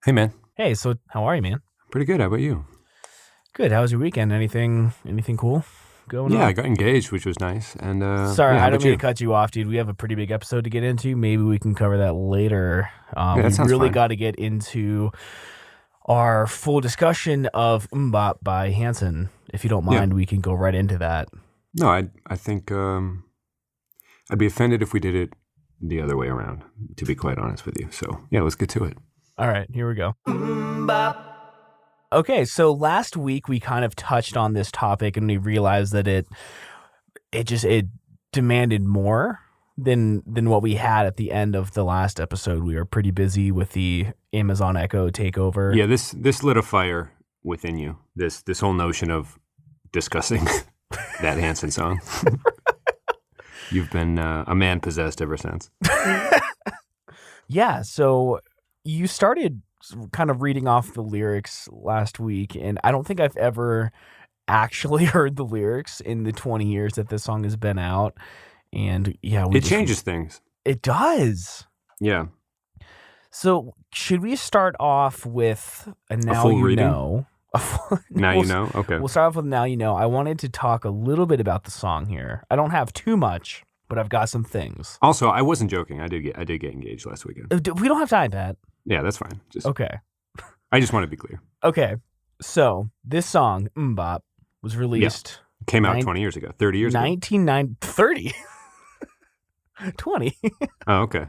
Hey, man. Hey, so how are you, man? Pretty good. How about you? Good. How was your weekend? Anything cool going Yeah, I on? got engaged, which was nice. And Sorry, yeah, how I don't about mean to you? cut you off, dude. We have a pretty big episode to get into. Maybe we can cover that later. Yeah, We that sounds really fine. got to get into our full discussion of Mmmbop by Hanson. If you don't Yeah. mind, we can go right into that. No, I think I'd be offended if we did it the other way around, to be quite honest with you. So, yeah, let's get to it. All right, here we go. Mmmbop. Okay, so last week we kind of touched on this topic and we realized that it demanded more than what we had at the end of the last episode. We were pretty busy with the Amazon Echo takeover. Yeah, this lit a fire within you. This whole notion of discussing that Hanson song. You've been a man possessed ever since. Yeah, so you started kind of reading off the lyrics last week, and I don't think I've ever actually heard the lyrics in the 20 years that this song has been out. And yeah, It changes things. It does. Yeah. So should we start off with a now full you reading? know? Now you know? Okay. We'll start off with now you know. I wanted to talk a little bit about the song here. I don't have too much, but I've got some things. Also, I wasn't joking. I did get engaged last weekend. We don't have time, Pat. Yeah, that's fine. Okay. I just want to be clear. Okay. So this song, Mmmbop, was released Came out 20 years ago, 30 years ago. 30. 20. Oh, okay.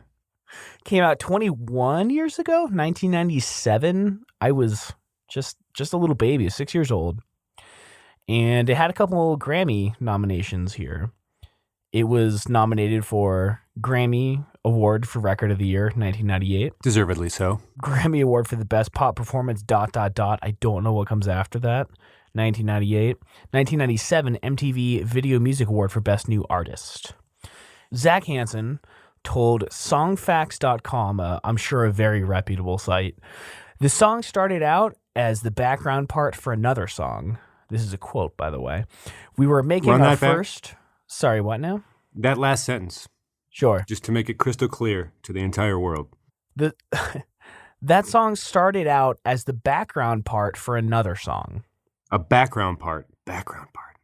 Came out 21 years ago, 1997. I was just a little baby, 6 years old. And it had a couple Grammy nominations here. It was nominated for Grammy Award for Record of the Year, 1998. Deservedly so. Grammy Award for the Best Pop Performance, ... I don't know what comes after that. 1998. 1997 MTV Video Music Award for Best New Artist. Zach Hanson told songfacts.com, I'm sure a very reputable site, the song started out as the background part for another song. This is a quote, by the way. We were making Run our that back. first... Sorry, what now? That last sentence, Sure. just to make it crystal clear to the entire world. That song started out as the background part for another song. A background part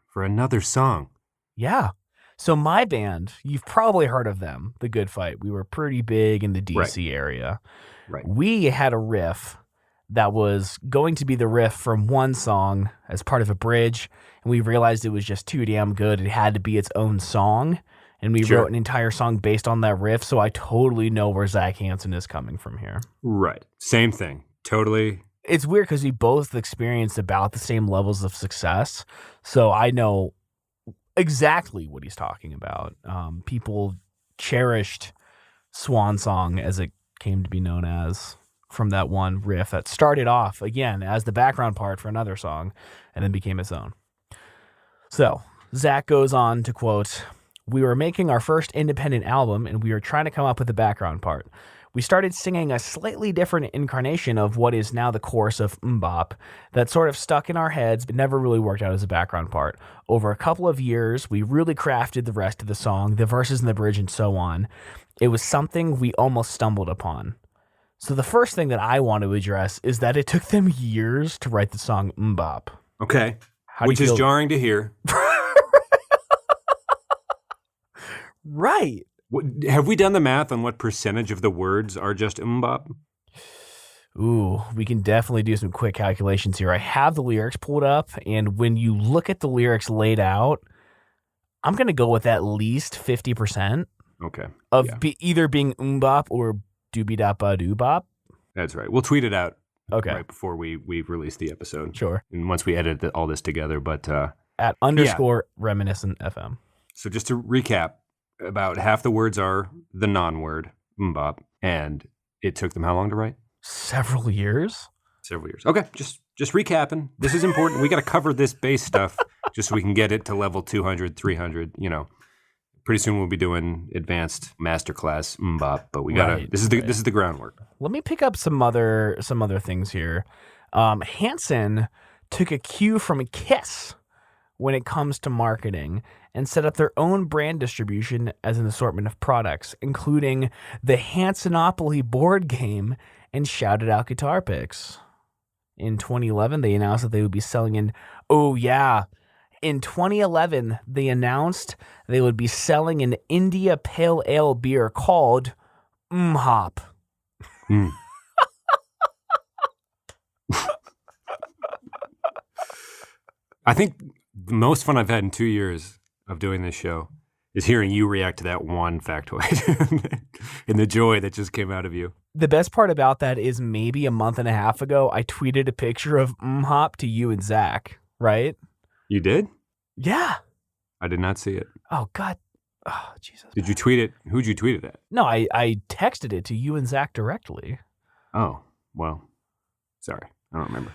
for another song. Yeah. So my band, you've probably heard of them, The Good Fight. We were pretty big in the DC area. Right. We had a riff that was going to be the riff from one song as part of a bridge, and we realized it was just too damn good. It had to be its own song, and we wrote an entire song based on that riff, so I totally know where Zach Hanson is coming from here. Right. Same thing. Totally. It's weird because we both experienced about the same levels of success, so I know exactly what he's talking about. People cherished Swan Song, as it came to be known as, from that one riff that started off, again, as the background part for another song and then became its own. So, Zach goes on to quote, "We were making our first independent album and we were trying to come up with the background part. We started singing a slightly different incarnation of what is now the chorus of Mmmbop that sort of stuck in our heads but never really worked out as a background part. Over a couple of years, we really crafted the rest of the song, the verses and the bridge and so on. It was something we almost stumbled upon." So the first thing that I want to address is that it took them years to write the song Mmmbop. Okay. How Which do you is feel? jarring to hear. Right. Have we done the math on what percentage of the words are just Mmmbop? Ooh, we can definitely do some quick calculations here. I have the lyrics pulled up, and when you look at the lyrics laid out, I'm going to go with at least 50% Okay. of Yeah. either being Mmmbop or doobie-da-ba-doo-bop. That's right. We'll tweet it out Okay, right before we release the episode. sure. And once we edit all this together. But At _ reminiscent FM. so just to recap, about half the words are the non-word, Mmmbop. And it took them how long to write? Several years? Several years. Okay, just recapping. This is important. We got to cover this base stuff just so we can get it to level 200, 300, Pretty soon we'll be doing advanced masterclass Mmmbop, but we got to Right, this is the groundwork. Let me pick up some other things here. Hanson took a cue from Kiss when it comes to marketing and set up their own brand distribution as an assortment of products, including the Hansonopoly board game and shouted out guitar picks. In 2011, they announced that they would be selling in... Oh, yeah. In 2011, they announced they would be selling an India Pale Ale beer called Mmmhop. Mm. I think the most fun I've had in 2 years of doing this show is hearing you react to that one factoid and the joy that just came out of you. The best part about that is maybe a month and a half ago, I tweeted a picture of Mmmhop to you and Zach, right? You did? Yeah. I did not see it. Oh, God. Oh, Jesus. Did you tweet it? Who'd you tweet it at? No, I texted it to you and Zach directly. Oh, well, sorry. I don't remember.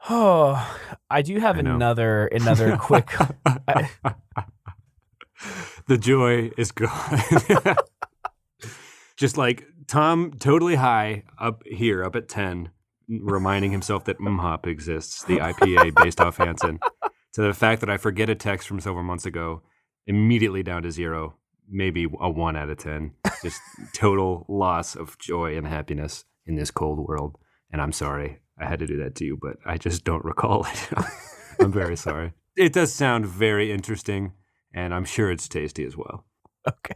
Oh, I do have another quick... The joy is gone. Just like Tom, totally high, up at 10, reminding himself that Mmmhop exists, the IPA based off Hanson, to the fact that I forget a text from several months ago, immediately down to 0, maybe a 1 out of 10. Just total loss of joy and happiness in this cold world. And I'm sorry I had to do that to you, but I just don't recall it. I'm very sorry. It does sound very interesting, and I'm sure it's tasty as well. Okay.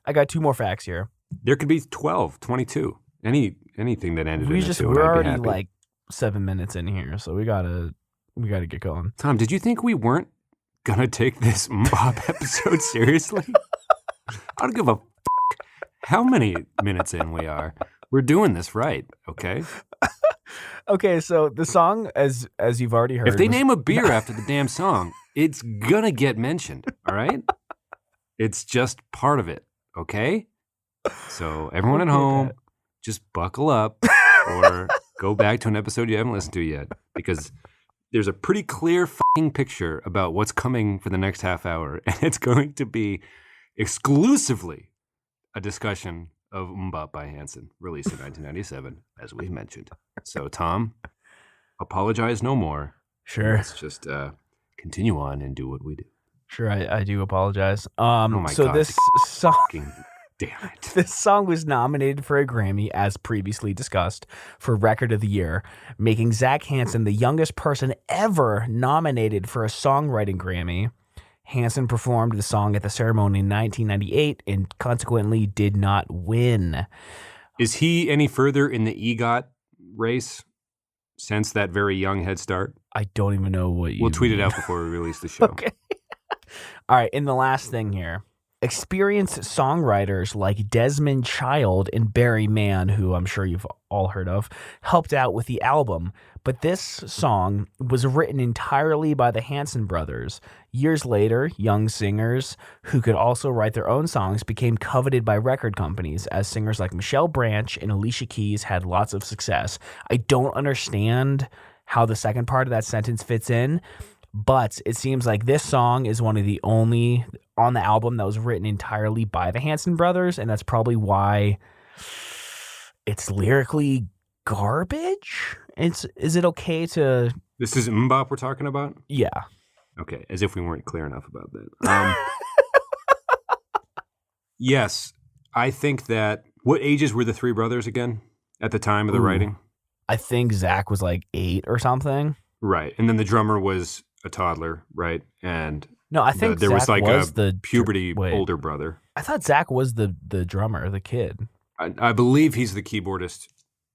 I got 2 more facts here. There could be 12, 22, anything that ended in a 2. We're already like 7 minutes in here, so we gotta get going. Tom, did you think we weren't gonna take this Mmmbop episode seriously? I don't give a how many minutes in we are. We're doing this right, okay? Okay, so the song, as you've already heard, if they name a beer after the damn song, it's gonna get mentioned. All right, it's just part of it, okay? So everyone at home, just buckle up or go back to an episode you haven't listened to yet, because there's a pretty clear fucking picture about what's coming for the next half hour, and it's going to be exclusively a discussion of Mmmbop by Hanson, released in 1997, as we've mentioned. So, Tom, apologize no more. Sure. Let's just continue on and do what we do. Sure, I do apologize. Oh my God. This song... Damn it. This song was nominated for a Grammy, as previously discussed, for Record of the Year, making Zach Hanson the youngest person ever nominated for a songwriting Grammy. Hanson performed the song at the ceremony in 1998 and consequently did not win. Is he any further in the EGOT race since that very young head start? I don't even know what you We'll tweet it out before we release the show. Okay. All right, and the last thing here. Experienced songwriters like Desmond Child and Barry Mann, who I'm sure you've all heard of, helped out with the album. But this song was written entirely by the Hanson brothers. Years later, young singers who could also write their own songs became coveted by record companies, as singers like Michelle Branch and Alicia Keys had lots of success. I don't understand how the second part of that sentence fits in, but it seems like this song is one of the only on the album that was written entirely by the Hanson brothers, and that's probably why it's lyrically garbage. Is it okay to... This is Mmmbop we're talking about? Yeah. Okay, as if we weren't clear enough about that. Yes, I think that... What ages were the 3 brothers again at the time of the writing? I think Zach was like 8 or something. Right, and then the drummer was a toddler, right? And no, I think there Zach was like was a the puberty older brother. I thought Zach was the drummer, the kid. I believe he's the keyboardist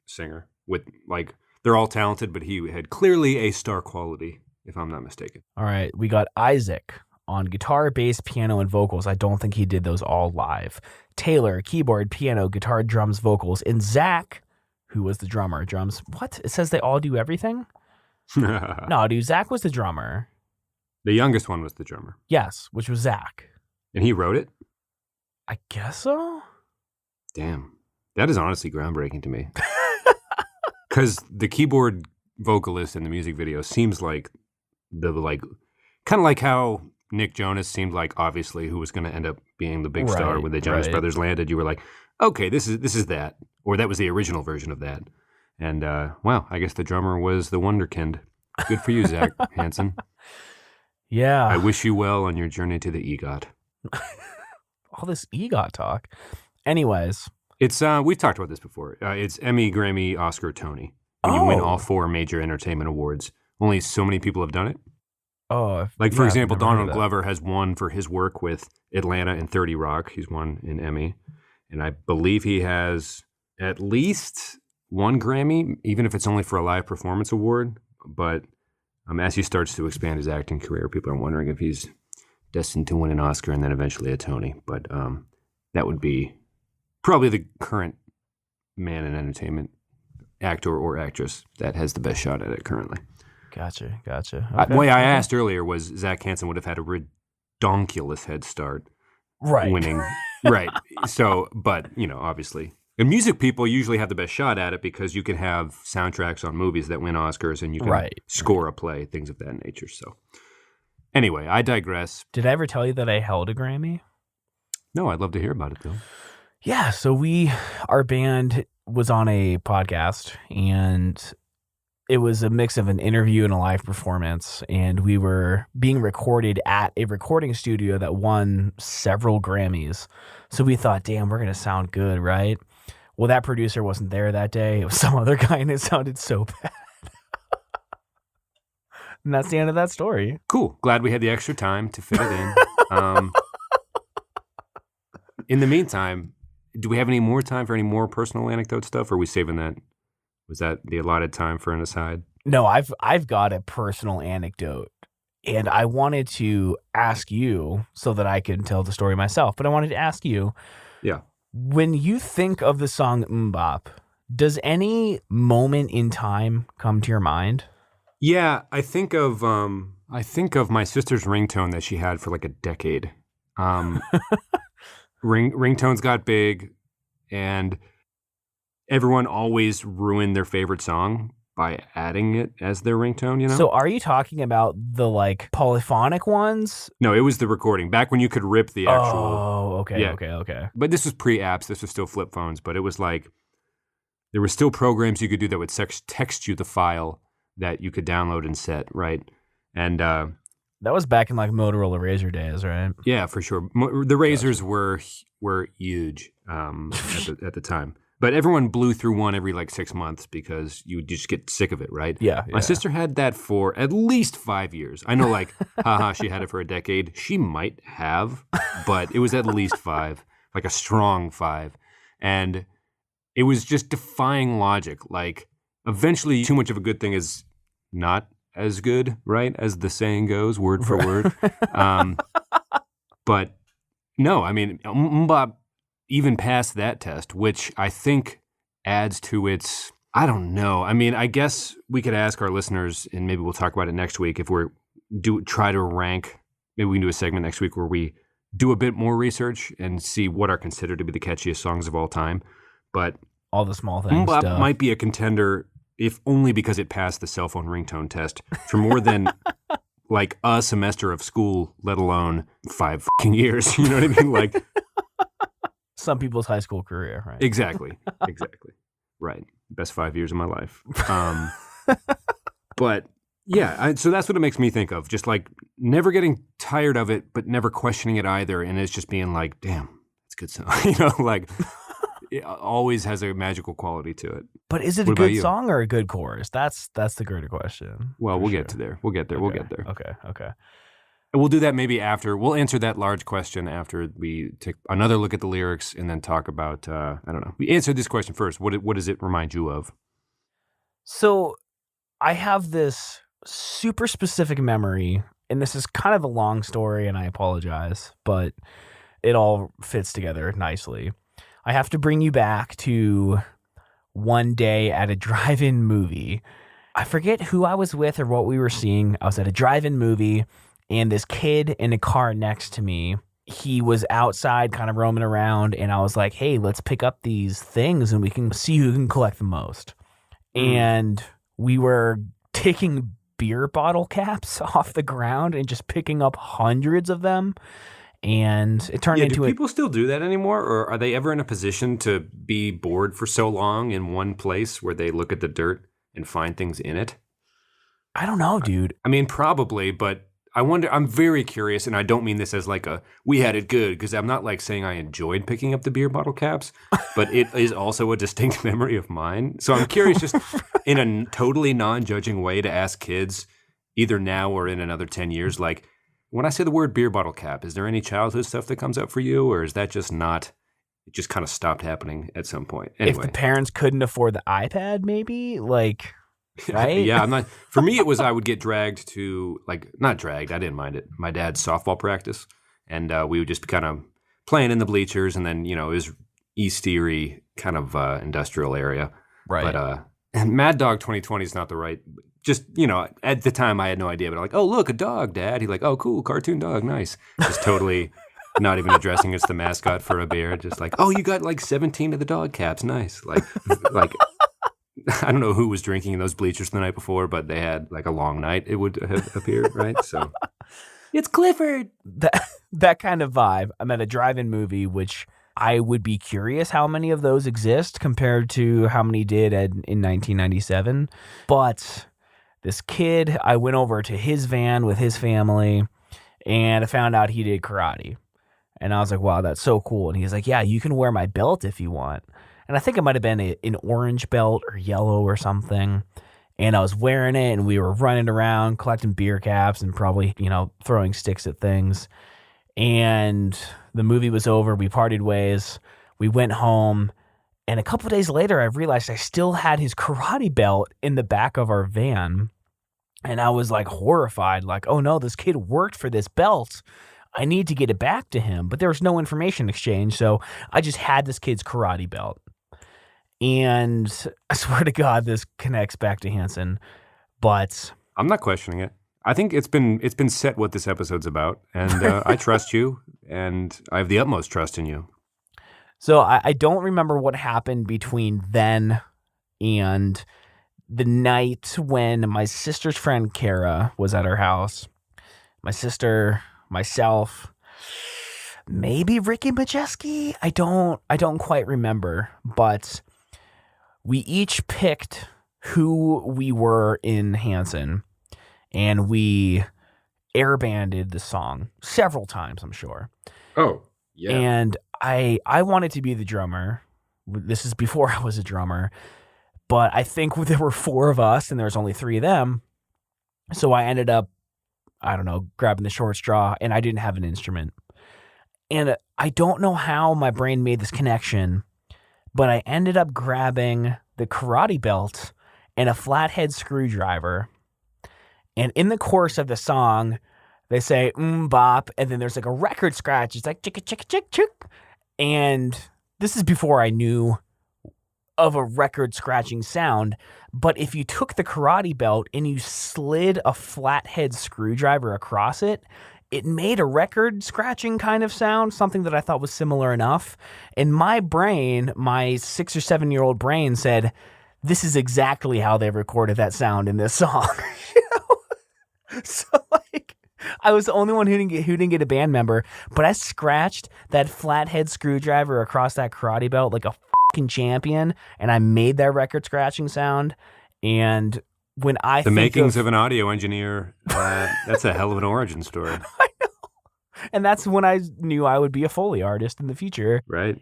singer. With like, they're all talented, but he had clearly a star quality, if I'm not mistaken. All right, we got Isaac on guitar, bass, piano, and vocals. I don't think he did those all live. Taylor, keyboard, piano, guitar, drums, vocals, and Zach, who was the drummer. Drums. What? It says they all do everything? No, dude, Zach was the drummer. The youngest one was the drummer. Yes, which was Zach. And he wrote it? I guess so. Damn. That is honestly groundbreaking to me. Because the keyboard vocalist in the music video seems like kind of like how Nick Jonas seemed like, obviously, who was going to end up being the big star when the Jonas Brothers landed. You were like, okay, this is that. Or that was the original version of that. And, wow, I guess the drummer was the wonderkind. Good for you, Zach Hanson. Yeah. I wish you well on your journey to the EGOT. All this EGOT talk. Anyways, It's we've talked about this before. It's Emmy, Grammy, Oscar, Tony. When you win all 4 major entertainment awards. Only so many people have done it. Oh, like for example, Donald Glover has won for his work with Atlanta and 30 Rock. He's won an Emmy, and I believe he has at least 1 Grammy, even if it's only for a live performance award. But as he starts to expand his acting career, people are wondering if he's destined to win an Oscar and then eventually a Tony. But that would be probably the current man in entertainment, actor or actress, that has the best shot at it currently. Gotcha. Okay. The way I asked earlier was Zach Hanson would have had a redonkulous head start winning. Right. So, but, obviously. And music people usually have the best shot at it because you can have soundtracks on movies that win Oscars and you can score a play, things of that nature. So, anyway, I digress. Did I ever tell you that I held a Grammy? No, I'd love to hear about it, though. Yeah, so our band was on a podcast, and it was a mix of an interview and a live performance, and we were being recorded at a recording studio that won several Grammys. So we thought, damn, we're going to sound good, right? Well, that producer wasn't there that day. It was some other guy, and it sounded so bad. And that's the end of that story. Cool. Glad we had the extra time to fit it in. In the meantime, do we have any more time for any more personal anecdote stuff, or are we saving that? Was that the allotted time for an aside? No, I've got a personal anecdote, and I wanted to ask you so that I can tell the story myself, but I wanted to ask you. Yeah. When you think of the song Mmmbop, does any moment in time come to your mind? Yeah, I think of my sister's ringtone that she had for like a decade. Ringtones got big, and everyone always ruined their favorite song by adding it as their ringtone, So are you talking about the like polyphonic ones? No, it was the recording. Back when you could rip the actual... Oh, okay, yeah. Okay. But this was pre-apps. This was still flip phones. But it was like, there were still programs you could do that would text you the file that you could download and set, right? And... that was back in like Motorola Razr days, right? Yeah, for sure. The Razrs were huge at the time. But everyone blew through one every like 6 months because you just get sick of it, right? Yeah. My sister had that for at least 5 years. I know, like, she had it for a decade. She might have, but it was at least 5, like a strong 5. And it was just defying logic. Like, eventually, too much of a good thing is not as good, right? As the saying goes, word for word. But no, I mean, Mmmbop even passed that test, which I think adds to its, I don't know. I mean, I guess we could ask our listeners, and maybe we'll talk about it next week, if try to rank, maybe we can do a segment next week where we do a bit more research and see what are considered to be the catchiest songs of all time. But all the small things. Mmmbop might be a contender, if only because it passed the cell phone ringtone test for more than like a semester of school, let alone 5 fucking years. You know what I mean? Like, some people's high school career, right? Exactly. Right. Best 5 years of my life. But yeah, so that's what it makes me think of. Just like never getting tired of it, but never questioning it either. And it's just being like, damn, it's a good song. Like it always has a magical quality to it. But is it a good song or a good chorus? That's the greater question. Well, we'll get to there. We'll get there. Okay. And we'll do that maybe after. We'll answer that large question after we take another look at the lyrics and then talk about, I don't know. We answered this question first. What does it remind you of? So I have this super specific memory, and this is kind of a long story, and I apologize, but it all fits together nicely. I have to bring you back to one day at a drive-in movie. I forget who I was with or what we were seeing. I was at a drive-in movie, and this kid in a car next to me, he was outside kind of roaming around, and I was like, hey, let's pick up these things and we can see who can collect the most. And we were taking beer bottle caps off the ground and just picking up hundreds of them. And it turned into do people still do that anymore? Or are they ever in a position to be bored for so long in one place where they look at the dirt and find things in it? I don't know, dude. I mean, probably, but I wonder, I'm very curious, and I don't mean this as like we had it good, because I'm not like saying I enjoyed picking up the beer bottle caps, but it is also a distinct memory of mine. So I'm curious, just in a totally non-judging way, to ask kids, either now or in another 10 years, like, when I say the word beer bottle cap, is there any childhood stuff that comes up for you, or is that just not, it just kind of stopped happening at some point? Anyway. If the parents couldn't afford the iPad, maybe, like... Right? Yeah, I'm not. For me, it was I would get dragged to, like, not dragged. I didn't mind it. My dad's softball practice, and we would just be kind of playing in the bleachers, and then it was East Erie kind of industrial area, right? But and Mad Dog 2020 is not the right. Just at the time I had no idea, but like, oh look, a dog, Dad. He like, oh cool, cartoon dog, nice. Just totally not even addressing it's the mascot for a beer. Just like, oh, you got like 17 of the dog caps, nice. Like. I don't know who was drinking in those bleachers the night before, but they had like a long night, it would have appeared, right? So it's Clifford. That kind of vibe. I'm at a drive-in movie, which I would be curious how many of those exist compared to how many did in 1997. But this kid, I went over to his van with his family, and I found out he did karate. And I was like, wow, that's so cool. And he's like, yeah, you can wear my belt if you want. And I think it might have been an orange belt or yellow or something. And I was wearing it, and we were running around collecting beer caps and probably, throwing sticks at things. And the movie was over. We parted ways. We went home. And a couple of days later, I realized I still had his karate belt in the back of our van. And I was like horrified, like, oh no, this kid worked for this belt. I need to get it back to him. But there was no information exchange. So I just had this kid's karate belt. And I swear to God, this connects back to Hanson, but I'm not questioning it. I think it's been set what this episode's about, and I trust you, and I have the utmost trust in you. So I don't remember what happened between then and the night when my sister's friend Kara was at her house. My sister, myself, maybe Ricky Majeski. I don't quite remember, but we each picked who we were in Hanson, and we airbanded the song several times, I'm sure. Oh, yeah. And I wanted to be the drummer. This is before I was a drummer, but I think there were 4 of us, and there was only 3 of them. So I ended up, I don't know, grabbing the short straw, and I didn't have an instrument. And I don't know how my brain made this connection, but I ended up grabbing the karate belt and a flathead screwdriver. And in the course of the song, they say Mmmbop, and then there's like a record scratch. It's like chicka chicka chick chick. And this is before I knew of a record scratching sound. But if you took the karate belt and you slid a flathead screwdriver across it, it made a record scratching kind of sound, something that I thought was similar enough. And my brain, my 6 or 7-year-old brain said, this is exactly how they recorded that sound in this song. So like, I was the only one who didn't get a band member, but I scratched that flathead screwdriver across that karate belt like a fucking champion, and I made that record scratching sound. And when I the makings of an audio engineer, that's a hell of an origin story. I know. And that's when I knew I would be a Foley artist in the future. Right.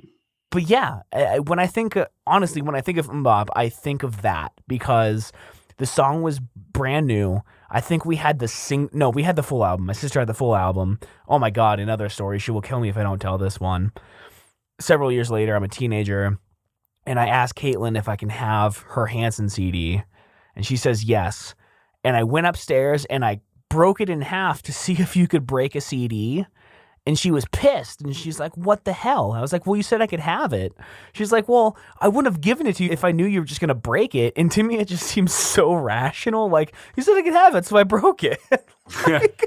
But yeah, when I think, honestly, when I think of Mmmbop, I think of that because the song was brand new. I think we had we had the full album. My sister had the full album. Oh my God, another story. She will kill me if I don't tell this one. Several years later, I'm a teenager, and I asked Caitlin if I can have her Hanson CD. And she says yes. And I went upstairs and I broke it in half to see if you could break a CD. And she was pissed. And she's like, what the hell? I was like, well, you said I could have it. She's like, well, I wouldn't have given it to you if I knew you were just going to break it. And to me, it just seems so rational. Like, you said I could have it, so I broke it. Like,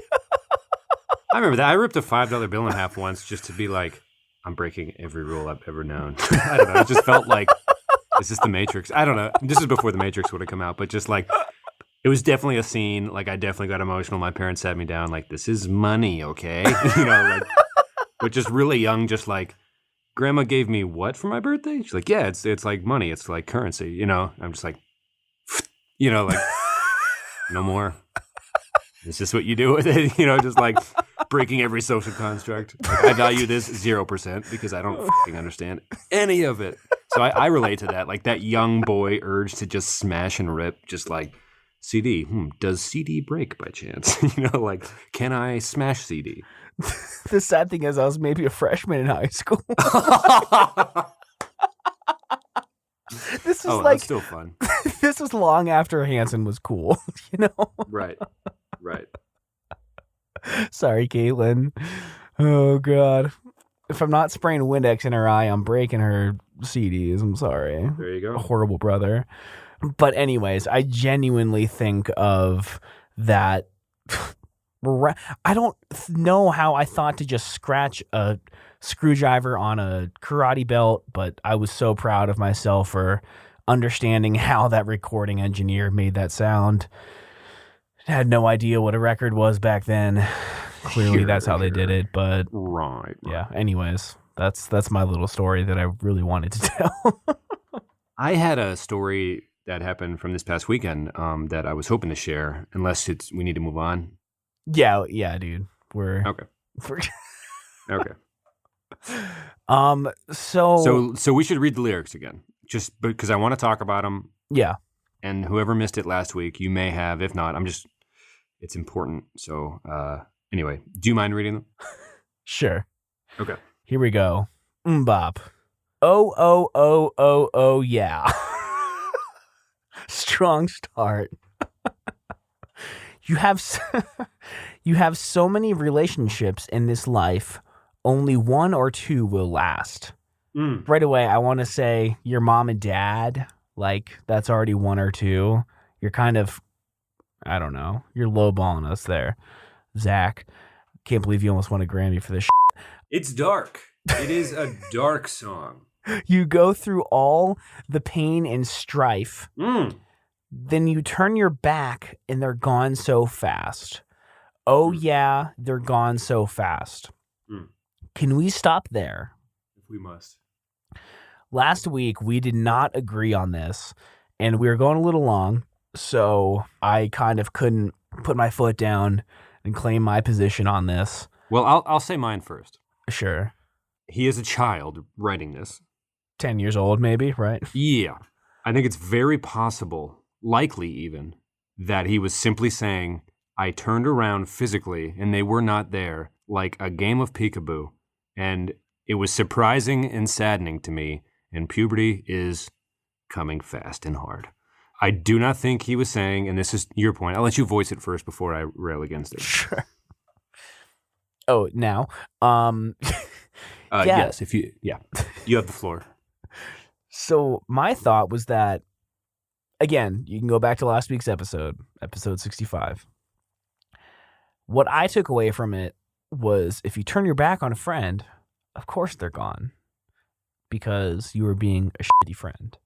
I remember that. I ripped a $5 bill in half once just to be like, I'm breaking every rule I've ever known. I don't know. It just felt like, is this the Matrix? I don't know. This is before the Matrix would have come out, but just like, it was definitely a scene. Like, I definitely got emotional. My parents sat me down like, this is money, okay? Like, but just really young, just like, Grandma gave me what for my birthday? She's like, yeah, it's like money. It's like currency, I'm just like, like, no more. Is this what you do with it? Just like breaking every social construct. Like, I value this 0% because I don't fucking understand any of it. So I relate to that, like that young boy urge to just smash and rip, just like CD. Does CD break by chance? Like, can I smash CD? The sad thing is I was maybe a freshman in high school. This was that's still fun. This was long after Hanson was cool, Right. Sorry, Caitlin. Oh, God. If I'm not spraying Windex in her eye, I'm breaking her CDs. I'm sorry. There you go. A horrible brother. But anyways, I genuinely think of that. I don't know how I thought to just scratch a screwdriver on a karate belt, but I was so proud of myself for understanding how that recording engineer made that sound. Had no idea what a record was back then. Clearly, that's how they did it. But right. Yeah. Anyways, that's my little story that I really wanted to tell. I had a story that happened from this past weekend that I was hoping to share. Unless we need to move on. Yeah, dude. Okay. Okay. So we should read the lyrics again, just because I want to talk about them. Yeah. And whoever missed it last week, you may have. If not, it's important. So anyway, do you mind reading them? Sure. Okay. Here we go. Mmmbop. Oh, yeah. Strong start. You have so many relationships in this life, only one or two will last. Right away, I want to say your mom and dad, like that's already one or two. You're kind of, I don't know, you're lowballing us there. Zach, can't believe you almost won a Grammy for this shit. It's dark. It is a dark song. You go through all the pain and strife. Then you turn your back and they're gone so fast. Oh, yeah, they're gone so fast. Can we stop there? We must. Last week, we did not agree on this, and we were going a little long, so I kind of couldn't put my foot down and claim my position on this. Well, I'll say mine first. Sure. He is a child writing this. 10 years old, maybe, right? Yeah. I think it's very possible, likely even, that he was simply saying, I turned around physically and they were not there, like a game of peekaboo. And it was surprising and saddening to me, and puberty is coming fast and hard. I do not think he was saying, and this is your point, I'll let you voice it first before I rail against it. Sure. Oh, now? Yes, you have the floor. So my thought was that, again, you can go back to last week's episode 65. What I took away from it was if you turn your back on a friend, of course they're gone because you were being a shitty friend.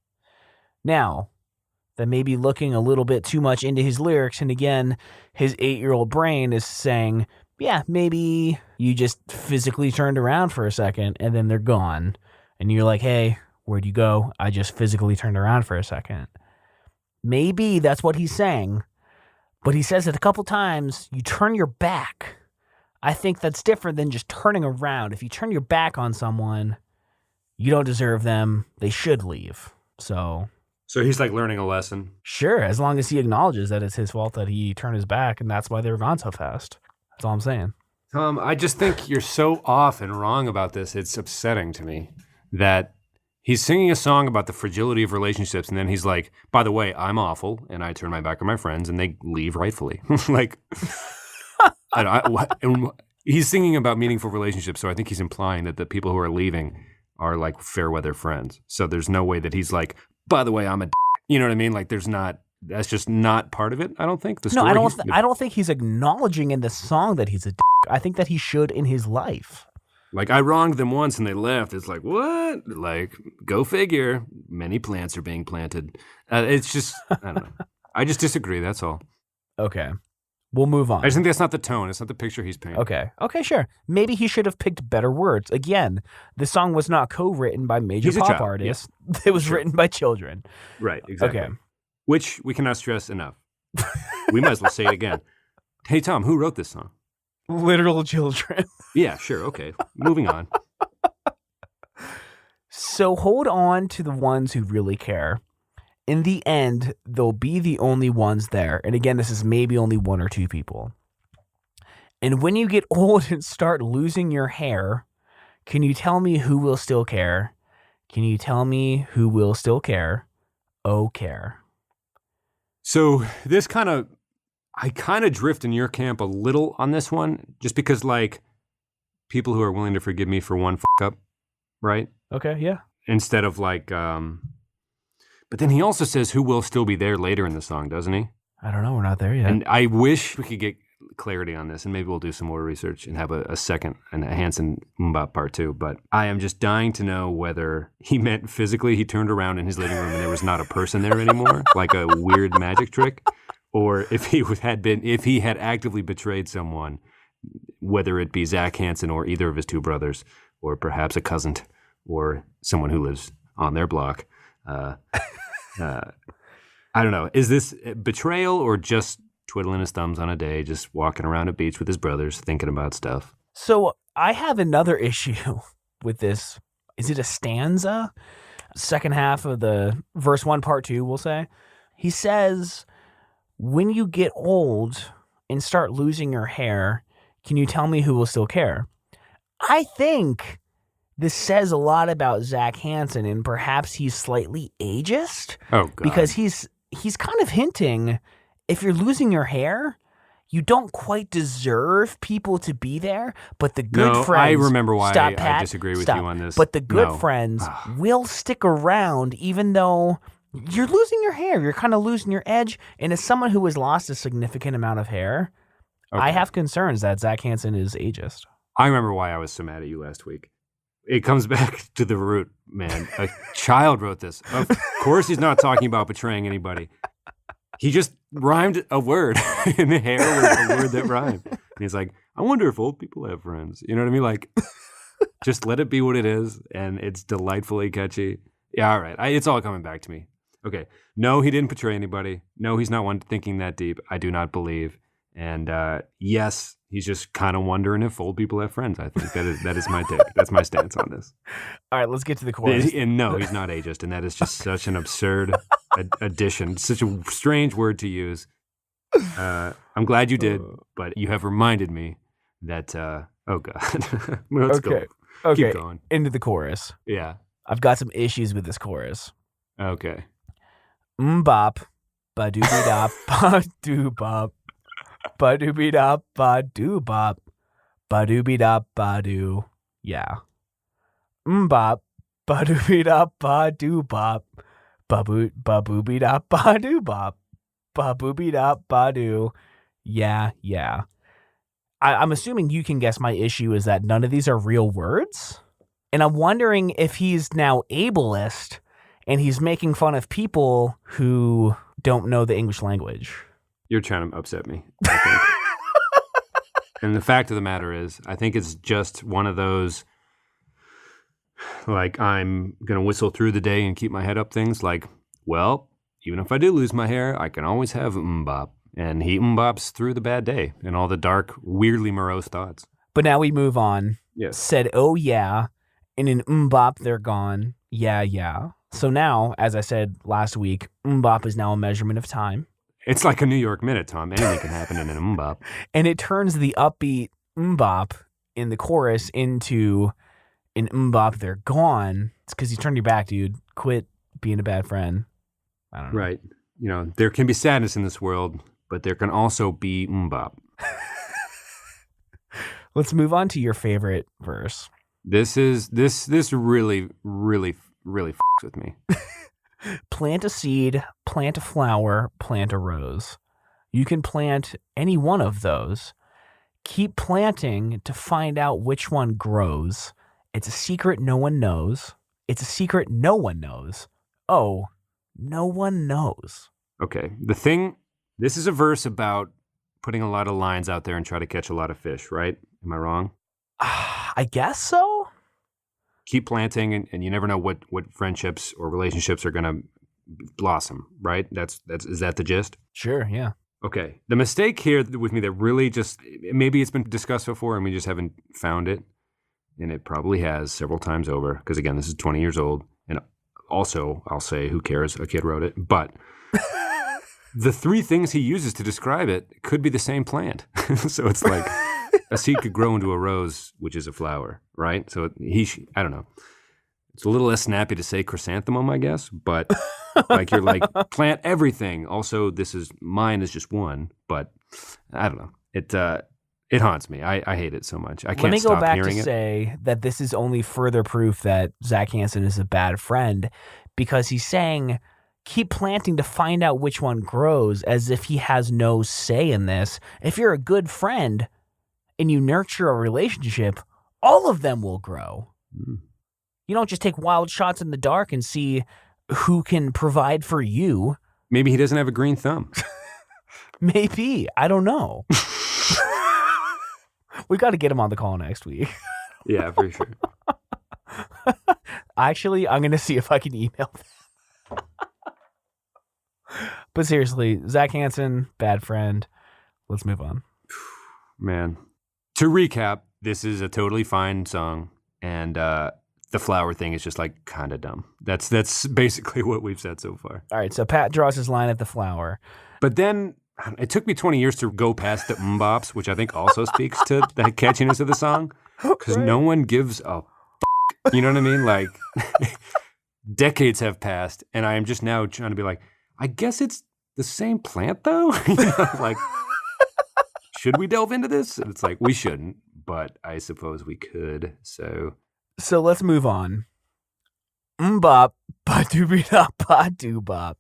Now, that may be looking a little bit too much into his lyrics, and again, his 8-year-old brain is saying, yeah, maybe you just physically turned around for a second and then they're gone. And you're like, hey, where'd you go? I just physically turned around for a second. Maybe that's what he's saying, but he says it a couple times. You turn your back. I think that's different than just turning around. If you turn your back on someone, you don't deserve them. They should leave. So he's like learning a lesson. Sure, as long as he acknowledges that it's his fault that he turned his back and that's why they were gone so fast. That's all I'm saying. Tom, I just think you're so off and wrong about this. It's upsetting to me that he's singing a song about the fragility of relationships, and then he's like, by the way, I'm awful, and I turn my back on my friends, and they leave rightfully. Like, he's singing about meaningful relationships, so I think he's implying that the people who are leaving are like fair weather friends. So there's no way that he's like, by the way, I'm a you know what I mean? Like, that's just not part of it, I don't think. No, I don't think he's acknowledging in the song that he's a I think that he should in his life. Like, I wronged them once and they left. It's like, what? Like, go figure. Many plants are being planted. It's just, I don't know. I just disagree, that's all. Okay. We'll move on. I just think that's not the tone. It's not the picture he's painting. Okay, sure. Maybe he should have picked better words. Again, the song was not co-written by major pop artists. Yeah. It was written by children. Right, exactly. Okay. Which we cannot stress enough. We might as well say it again. Hey, Tom, who wrote this song? Literal children. Yeah, sure. Okay. Moving on. So hold on to the ones who really care. In the end, they'll be the only ones there. And again, this is maybe only one or two people. And when you get old and start losing your hair, can you tell me who will still care? Can you tell me who will still care? Oh, care. So this I kind of drift in your camp a little on this one, just because like people who are willing to forgive me for one up, right? Okay, yeah. Instead of like, but then he also says who will still be there later in the song, doesn't he? I don't know. We're not there yet. And I wish we could get clarity on this, and maybe we'll do some more research and have a second and a Hanson Mmmbop part 2. But I am just dying to know whether he meant physically he turned around in his living room and there was not a person there anymore, like a weird magic trick, or if he had actively betrayed someone, whether it be Zach Hanson or either of his two brothers, or perhaps a cousin, or someone who lives on their block. I don't know. Is this betrayal or just twiddling his thumbs on a day, just walking around a beach with his brothers, thinking about stuff? So I have another issue with this. Is it a stanza? Second half of the verse 1, part 2, we'll say. He says, when you get old and start losing your hair, can you tell me who will still care? I think this says a lot about Zach Hanson, and perhaps he's slightly ageist. Oh, God. Because he's kind of hinting, if you're losing your hair, you don't quite deserve people to be there, but the good friends... I remember why Stop, I Pat. disagree with Stop. you on this. But the good friends will stick around even though you're losing your hair. You're kind of losing your edge. And as someone who has lost a significant amount of hair, I have concerns that Zach Hanson is ageist. I remember why I was so mad at you last week. It comes back to the root, man. A child wrote this. Of course he's not talking about betraying anybody. He just rhymed a word, and the hair was a word that rhymed. And he's like, I wonder if old people have friends. You know what I mean? Like, just let it be what it is, and it's delightfully catchy. Yeah, all right. It's all coming back to me. Okay. No, he didn't betray anybody. No, he's not one thinking that deep. I do not believe. And yes, he's just kind of wondering if old people have friends. I think that is my take. That's my stance on this. All right, let's get to the chorus. And no, he's not ageist, and that is just such an absurd addition. Such a strange word to use. I'm glad you did, but you have reminded me that. Oh God. Let's go. Okay. Keep going. Into the chorus. Yeah. I've got some issues with this chorus. Okay. Mmmbop, ba-doo-be-dop, ba-doo-bop. Ba-doo-be-dop, ba-doo-bop, ba-doo-be-dop, ba-doo. Yeah. Mmmbop, ba-doo-be-dop, ba-doo-bop, ba-boo-be-dop, ba-doo-bop, ba-boo-be-dop, ba-doo. Yeah. I'm assuming you can guess my issue is that none of these are real words. And I'm wondering if he's now ableist and he's making fun of people who don't know the English language. You're trying to upset me, I think. And the fact of the matter is, I think it's just one of those, like, I'm going to whistle through the day and keep my head up things. Like, well, even if I do lose my hair, I can always have Mmmbop. And he Mmbops through the bad day and all the dark, weirdly morose thoughts. But now we move on. Yes. Said, oh, yeah. And in Mmmbop, they're gone. Yeah. So now, as I said last week, Mmmbop is now a measurement of time. It's like a New York minute, Tom. Anything can happen in an Mmmbop. And it turns the upbeat Mmmbop in the chorus into an Mmmbop, they're gone. It's because you turned your back, dude. Quit being a bad friend. I don't know. Right. You know, there can be sadness in this world, but there can also be Mmmbop. Let's move on to your favorite verse. This really fucks with me. Plant a seed, plant a flower, plant a rose. You can plant any one of those. Keep planting to find out which one grows. It's a secret no one knows. It's a secret no one knows. Oh, no one knows. Okay. This is a verse about putting a lot of lines out there and try to catch a lot of fish, right? Am I wrong? I guess so. Keep planting, and you never know what friendships or relationships are going to blossom, right? Is that the gist? Sure, yeah. Okay. The mistake here with me that really just, maybe it's been discussed before and we just haven't found it. And it probably has several times over. Because again, this is 20 years old. And also, I'll say, who cares? A kid wrote it. But the three things he uses to describe it could be the same plant. So it's like a seed could grow into a rose, which is a flower, right? So I don't know. It's a little less snappy to say chrysanthemum, I guess, but like you're like, plant everything. Also, mine is just one, but I don't know. It haunts me. I hate it so much. I can't stop hearing it. Let me go back to say that this is only further proof that Zach Hanson is a bad friend, because he's saying keep planting to find out which one grows, as if he has no say in this. If you're a good friend and you nurture a relationship, all of them will grow. Mm. You don't just take wild shots in the dark and see who can provide for you. Maybe he doesn't have a green thumb. Maybe. I don't know. We got to get him on the call next week. Yeah, for sure. Actually, I'm going to see if I can email them. But seriously, Zach Hanson, bad friend. Let's move on. Man. To recap, this is a totally fine song, and the flower thing is just like kind of dumb. That's basically what we've said so far. All right, so Pat draws his line at the flower. But then it took me 20 years to go past the Mmmbop, which I think also speaks to the catchiness of the song, because no one gives a you know what I mean? Like, decades have passed, and I am just now trying to be like, I guess it's the same plant, though? Like, should we delve into this? And it's like, we shouldn't, but I suppose we could, so let's move on. Mmmbop, ba-doo-be-da-ba-doo-bop.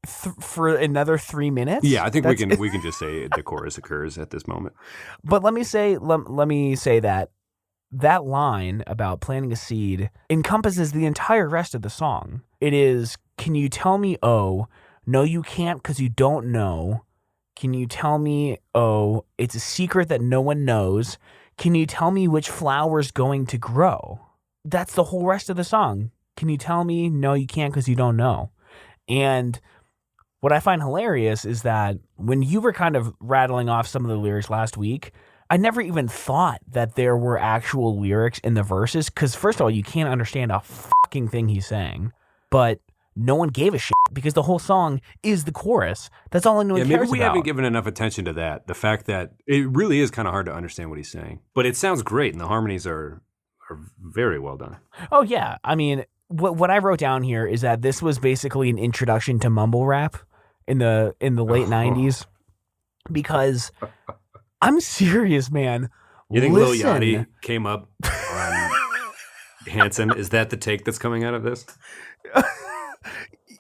For another 3 minutes? Yeah, I think we can just say the chorus occurs at this moment. But let me say that line about planting a seed encompasses the entire rest of the song. It is, can you tell me, oh, no you can't because you don't know. Can you tell me, oh, it's a secret that no one knows. Can you tell me which flower's going to grow? That's the whole rest of the song. Can you tell me, no you can't because you don't know. And what I find hilarious is that when you were kind of rattling off some of the lyrics last week, I never even thought that there were actual lyrics in the verses, because first of all, you can't understand a fucking thing he's saying, but no one gave a shit because the whole song is the chorus. That's all anyone cares about. Maybe we haven't given enough attention to that. The fact that it really is kind of hard to understand what he's saying, but it sounds great, and the harmonies are very well done. Oh yeah, I mean, what I wrote down here is that this was basically an introduction to mumble rap in the late 90s, because I'm serious, man. You think Lil Yachty came up on Hanson? Is that the take that's coming out of this?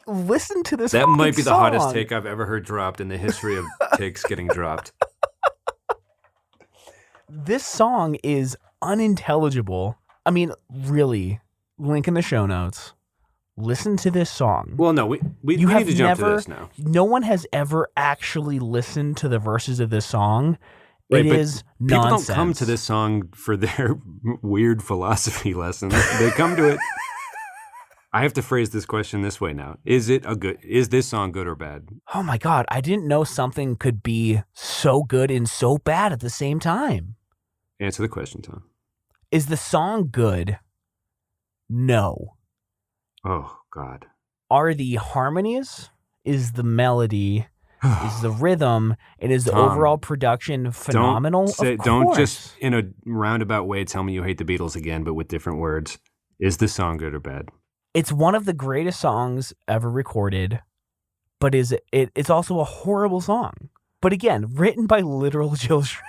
Listen to this. That might be the song. hottest take I've ever heard dropped in the history of takes getting dropped. This song is unintelligible. I mean, really. Link in the show notes. Listen to this song. Well, no, we need to jump to this now. No one has ever actually listened to the verses of this song. Right, it is people nonsense. Don't come to this song for their weird philosophy lessons. They come to it. I have to phrase this question this way now. Is this song good or bad? Oh my God. I didn't know something could be so good and so bad at the same time. Answer the question, Tom. Is the song good? No. Oh, God. Are the harmonies? Is the melody? Is the rhythm? And is the overall production phenomenal? Don't just in a roundabout way tell me you hate the Beatles again, but with different words. Is this song good or bad? It's one of the greatest songs ever recorded, but it's also a horrible song. But again, written by literal children.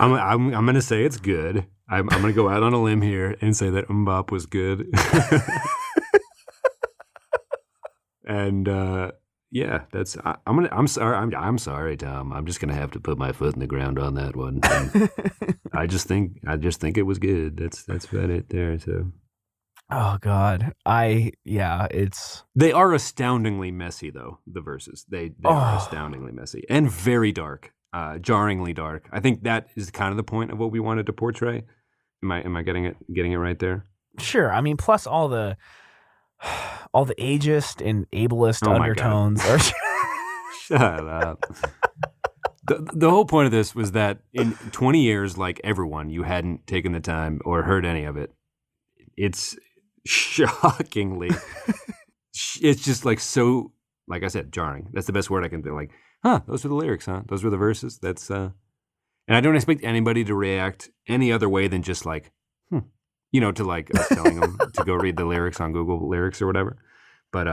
I'm going to say it's good. I'm going to go out on a limb here and say that Mmmbop was good. And yeah, I'm sorry, Tom. I'm just going to have to put my foot in the ground on that one. I just think it was good. That's about it there. So. Oh God, They are astoundingly messy though. The verses they are astoundingly messy and very dark. Jarringly dark. I think that is kind of the point of what we wanted to portray. Am I getting it right there? Sure. I mean, plus all the All the ageist and ableist Oh my God. undertones are. Shut up. The whole point of this was that in 20 years, like everyone, you hadn't taken the time or heard any of it. It's shockingly, it's just like so, like I said, jarring. That's the best word I can do. Like, those were the lyrics, huh? Those were the verses. That's, and I don't expect anybody to react any other way than just like, to like us telling them to go read the lyrics on Google Lyrics or whatever. But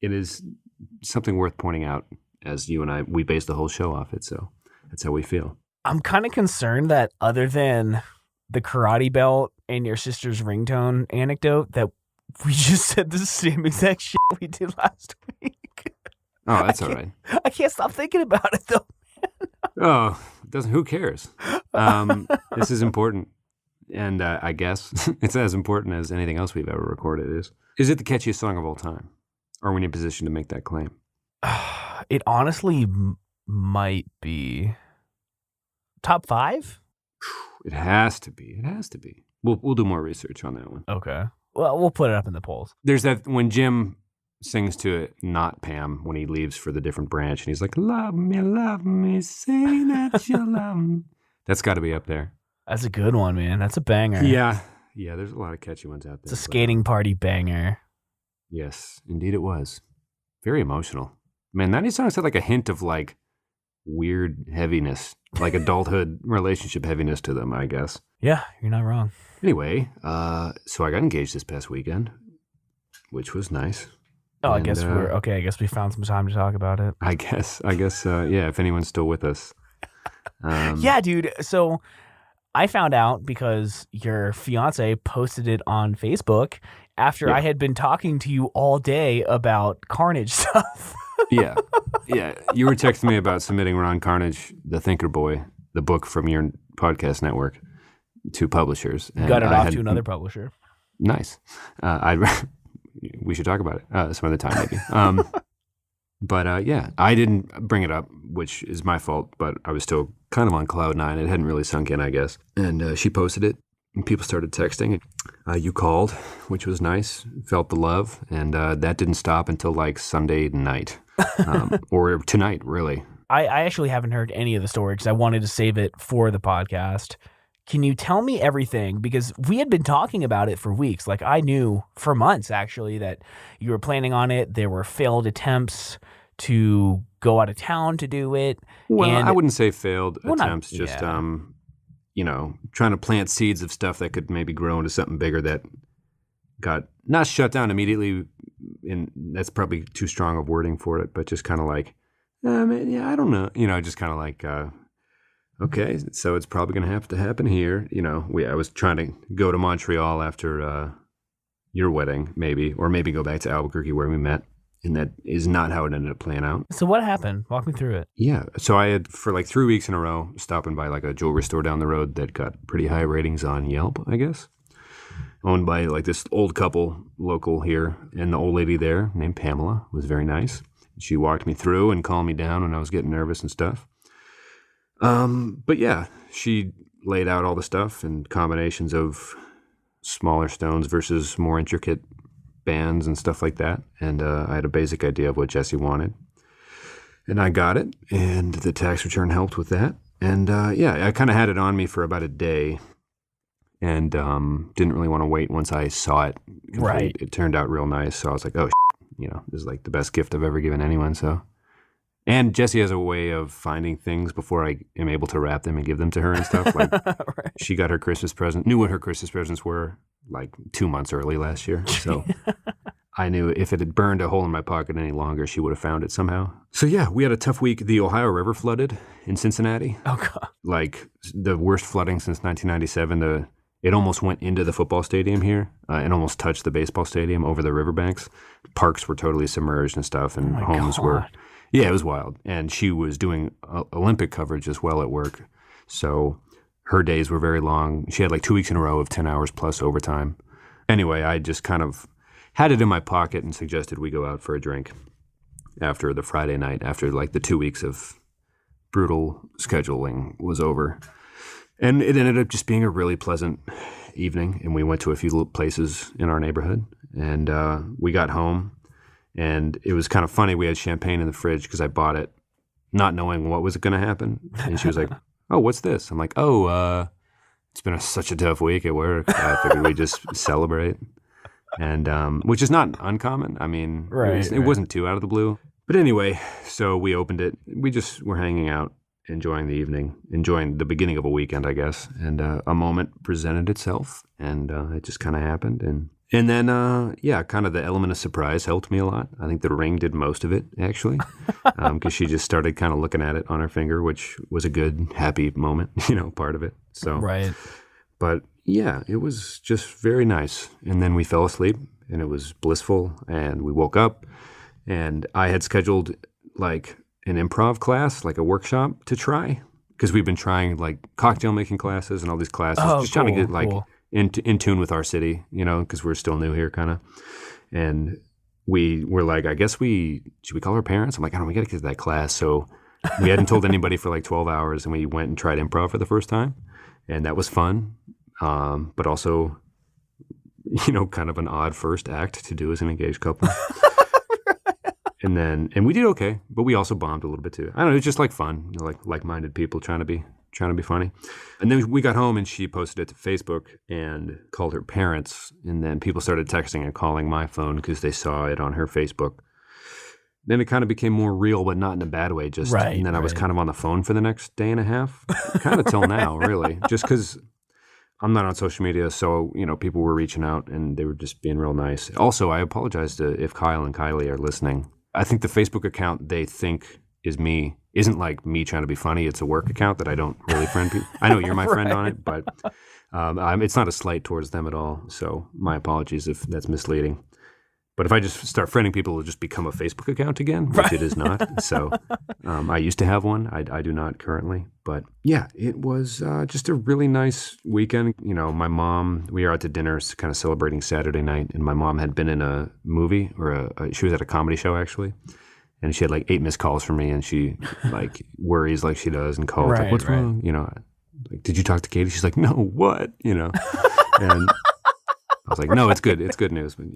it is something worth pointing out. As you and I, we base the whole show off it, so that's how we feel. I'm kind of concerned that other than the karate belt and your sister's ringtone anecdote, that we just said the same exact shit we did last week. Oh, that's all right. I can't stop thinking about it, though. Oh, who cares? This is important, and I guess it's as important as anything else we've ever recorded is. Is it the catchiest song of all time? Are we in a position to make that claim? It honestly might be top 5. It has to be. It has to be. We'll do more research on that one. Okay. Well, we'll put it up in the polls. There's that when Jim sings to it, not Pam, when he leaves for the different branch, and he's like, love me, say that you love me. That's got to be up there. That's a good one, man. That's a banger. Yeah, there's a lot of catchy ones out there. It's a skating party banger. Yes, indeed it was. Very emotional. Man, 90s songs had like a hint of like weird heaviness, like adulthood relationship heaviness to them, I guess. Yeah, you're not wrong. Anyway, so I got engaged this past weekend, which was nice. Oh, I guess we're okay. I guess we found some time to talk about it. I guess. Yeah, if anyone's still with us. Yeah, dude. So I found out because your fiance posted it on Facebook after I had been talking to you all day about Carnage stuff. Yeah. You were texting me about submitting Ron Carnage, the Thinker Boy, the book from your podcast network, to publishers. And got it off to another publisher. Nice. We should talk about it some other time, maybe. But I didn't bring it up, which is my fault, but I was still kind of on cloud nine. It hadn't really sunk in, I guess. And she posted it, and people started texting. You called, which was nice, felt the love, and that didn't stop until like Sunday night, or tonight, really. I actually haven't heard any of the story because I wanted to save it for the podcast. Can you tell me everything? Because we had been talking about it for weeks. Like I knew for months, actually, that you were planning on it. There were failed attempts to go out of town to do it. Well, I wouldn't say failed attempts, just, trying to plant seeds of stuff that could maybe grow into something bigger that got not shut down immediately. And that's probably too strong of wording for it, but just kind of like, I don't know. Just kind of like, okay, so it's probably going to have to happen here. I was trying to go to Montreal after your wedding, maybe go back to Albuquerque where we met, and that is not how it ended up playing out. So what happened? Walk me through it. Yeah, so I had, for like 3 weeks in a row, stopping by like a jewelry store down the road that got pretty high ratings on Yelp, I guess, owned by like this old couple local here, and the old lady there named Pamela was very nice. She walked me through and calmed me down when I was getting nervous and stuff. But yeah, she laid out all the stuff and combinations of smaller stones versus more intricate bands and stuff like that. And I had a basic idea of what Jesse wanted. And I got it, and the tax return helped with that. And I kind of had it on me for about a day and didn't really want to wait once I saw it complete. Right. It turned out real nice. So I was like, oh, this is like the best gift I've ever given anyone. So. And Jessie has a way of finding things before I am able to wrap them and give them to her and stuff. Like right. She got her Christmas present, knew what her Christmas presents were like 2 months early last year. So I knew if it had burned a hole in my pocket any longer, she would have found it somehow. So yeah, we had a tough week. The Ohio River flooded in Cincinnati. Oh, God. Like the worst flooding since 1997. It almost went into the football stadium here and almost touched the baseball stadium over the riverbanks. Parks were totally submerged and stuff, and homes were... Yeah, it was wild. And she was doing Olympic coverage as well at work. So her days were very long. She had like 2 weeks in a row of 10 hours plus overtime. Anyway, I just kind of had it in my pocket and suggested we go out for a drink after the Friday night, after like the 2 weeks of brutal scheduling was over. And it ended up just being a really pleasant evening. And we went to a few little places in our neighborhood. And we got home, and it was kind of funny. We had champagne in the fridge because I bought it not knowing what was going to happen. And she was like, oh, what's this? I'm like, oh, it's been such a tough week at work. I figured we'd just celebrate. And which is not uncommon. I mean, it wasn't too out of the blue. But anyway, so we opened it. We just were hanging out, enjoying the evening, enjoying the beginning of a weekend, I guess. And a moment presented itself, and it just kind of happened. And then, kind of the element of surprise helped me a lot. I think the ring did most of it, actually, because she just started kind of looking at it on her finger, which was a good, happy moment, part of it. So, right. But yeah, it was just very nice. And then we fell asleep, and it was blissful, and we woke up, and I had scheduled like an improv class, like a workshop to try, because we've been trying like cocktail making classes and all these classes, trying to get like in tune with our city, because we're still new here kind of. And we were like, I guess should we call our parents? I'm like, I don't know, we got to get to that class. So we hadn't told anybody for like 12 hours, and we went and tried improv for the first time. And that was fun, but also, kind of an odd first act to do as an engaged couple. And we did okay, but we also bombed a little bit too. I don't know, it's just like fun, like-minded people trying to be funny. And then we got home, and she posted it to Facebook and called her parents, and then people started texting and calling my phone because they saw it on her Facebook. Then it kind of became more real, but not in a bad way. And then I was kind of on the phone for the next day and a half, kind of till now, really, just because I'm not on social media. So, people were reaching out, and they were just being real nice. Also, I apologize if Kyle and Kylie are listening. I think the Facebook account they think is me isn't like me trying to be funny. It's a work account that I don't really friend people. I know you're my friend on it, but it's not a slight towards them at all. So my apologies if that's misleading. But if I just start friending people, it'll just become a Facebook account again, which it is not. So I used to have one. I do not currently. But yeah, it was just a really nice weekend. My mom, we were out to dinner kind of celebrating Saturday night, and my mom had been in a movie, or she was at a comedy show actually. And she had like 8 missed calls from me, and she like worries like she does and calls like, what's wrong? Like, did you talk to Katie? She's like, no, what? And I was like, no, it's good. It's good news. But,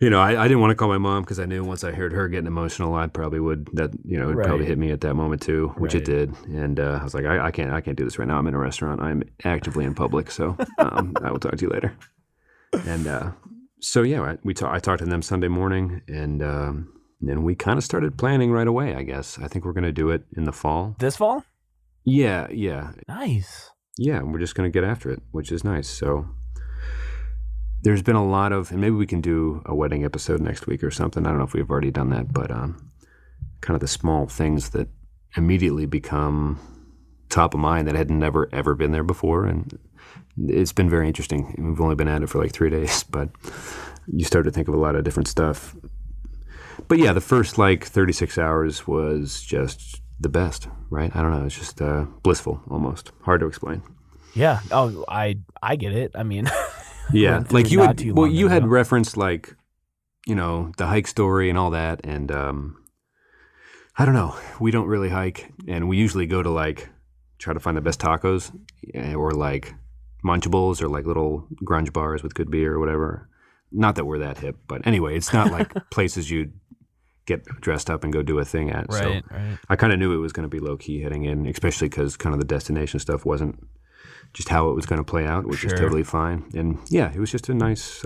I didn't want to call my mom because I knew once I heard her getting emotional, I probably would, it'd probably hit me at that moment too, which it did. And I was like, I can't do this right now. I'm in a restaurant. I'm actively in public. So I will talk to you later. And so, yeah, I talked to them Sunday morning, and then we kind of started planning right away, I guess. I think we're going to do it in the fall. This fall? Yeah. Nice. Yeah, we're just going to get after it, which is nice. So there's been a lot of, and maybe we can do a wedding episode next week or something. I don't know if we've already done that, but kind of the small things that immediately become top of mind that had never, ever been there before. And it's been very interesting. We've only been at it for like 3 days, but you start to think of a lot of different stuff. But yeah, the first like 36 hours was just the best, right? I don't know. It's just blissful almost. Hard to explain. Yeah. Oh, I get it. I mean, yeah, like you had referenced like, the hike story and all that. And I don't know. We don't really hike, and we usually go to like try to find the best tacos or like Munchables or like little grunge bars with good beer or whatever. Not that we're that hip, but anyway, it's not like places you'd get dressed up and go do a thing at. Right. I kind of knew it was going to be low key heading in, especially because kind of the destination stuff wasn't just how it was going to play out, which is totally fine. And yeah, it was just a nice,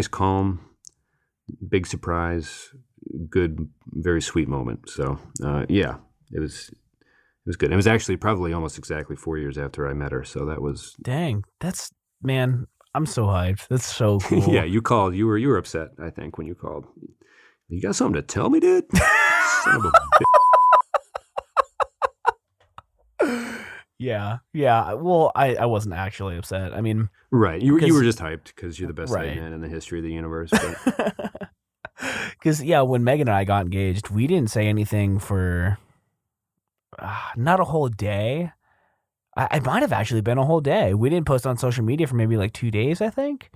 calm, big surprise, good, very sweet moment. So yeah, it was good. It was actually probably almost exactly 4 years after I met her. So that was dang. Man, I'm so hyped. That's so cool. Yeah, you called. You were upset, I think, when you called. You got something to tell me, dude? Son of a bitch. Yeah. Well, I wasn't actually upset. I mean, right. You were just hyped because you're the best man in the history of the universe. Because when Megan and I got engaged, we didn't say anything for not a whole day. I might have actually been a whole day. We didn't post on social media for maybe like 2 days, I think.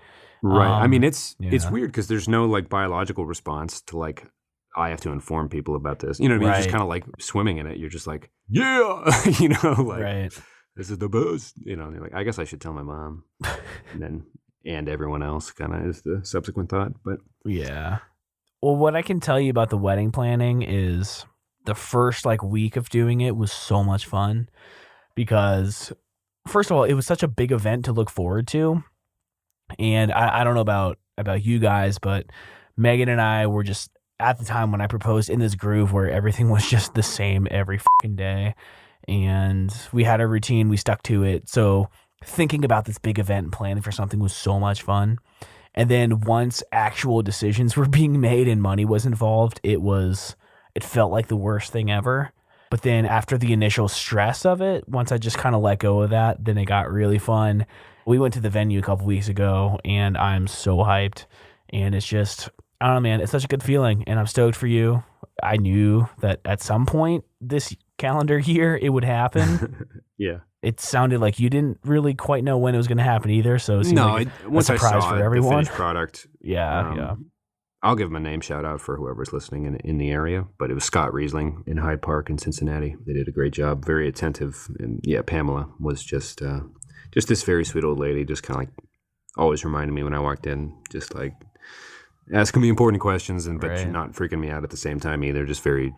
Right. I mean, it's weird because there's no like biological response to like, I have to inform people about this. You know what I mean? You're just kind of like swimming in it. You're just like, yeah, like this is the best. And you're like, I guess I should tell my mom. And then and everyone else kind of is the subsequent thought. But Yeah. Well, what I can tell you about the wedding planning is the first like week of doing it was so much fun because first of all, it was such a big event to look forward to. And I don't know about you guys, but Megan and I were just at the time when I proposed in this groove where everything was just the same every fucking day. And we had a routine, we stuck to it. So thinking about this big event and planning for something was so much fun. And then once actual decisions were being made and money was involved, it felt like the worst thing ever. But then after the initial stress of it, once I just kind of let go of that, then it got really fun. We went to the venue a couple weeks ago and I'm so hyped. And it's just, I don't know, man, it's such a good feeling. And I'm stoked for you. I knew that at some point this calendar year it would happen. yeah. It sounded like you didn't really quite know when it was going to happen either. So it seemed like once a surprise I saw for everyone. The finished product. Yeah. I'll give him a name shout out for whoever's listening in the area. But it was Scott Riesling in Hyde Park in Cincinnati. They did a great job, very attentive. And yeah, Pamela was just this very sweet old lady, just kind of like always reminded me when I walked in, just like asking me important questions, but right. not freaking me out at the same time either. Just very,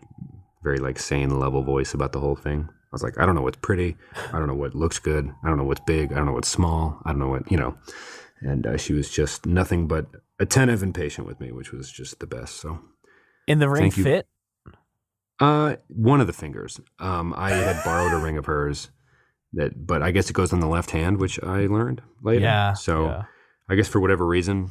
very like sane, level voice about the whole thing. I was like, I don't know what's pretty. I don't know what looks good. I don't know what's big. I don't know what's small. I don't know what, And she was just nothing but attentive and patient with me, which was just the best. So, in the ring fit? One of the fingers. I had borrowed a ring of hers but I guess it goes on the left hand, which I learned later. Yeah. So I guess for whatever reason,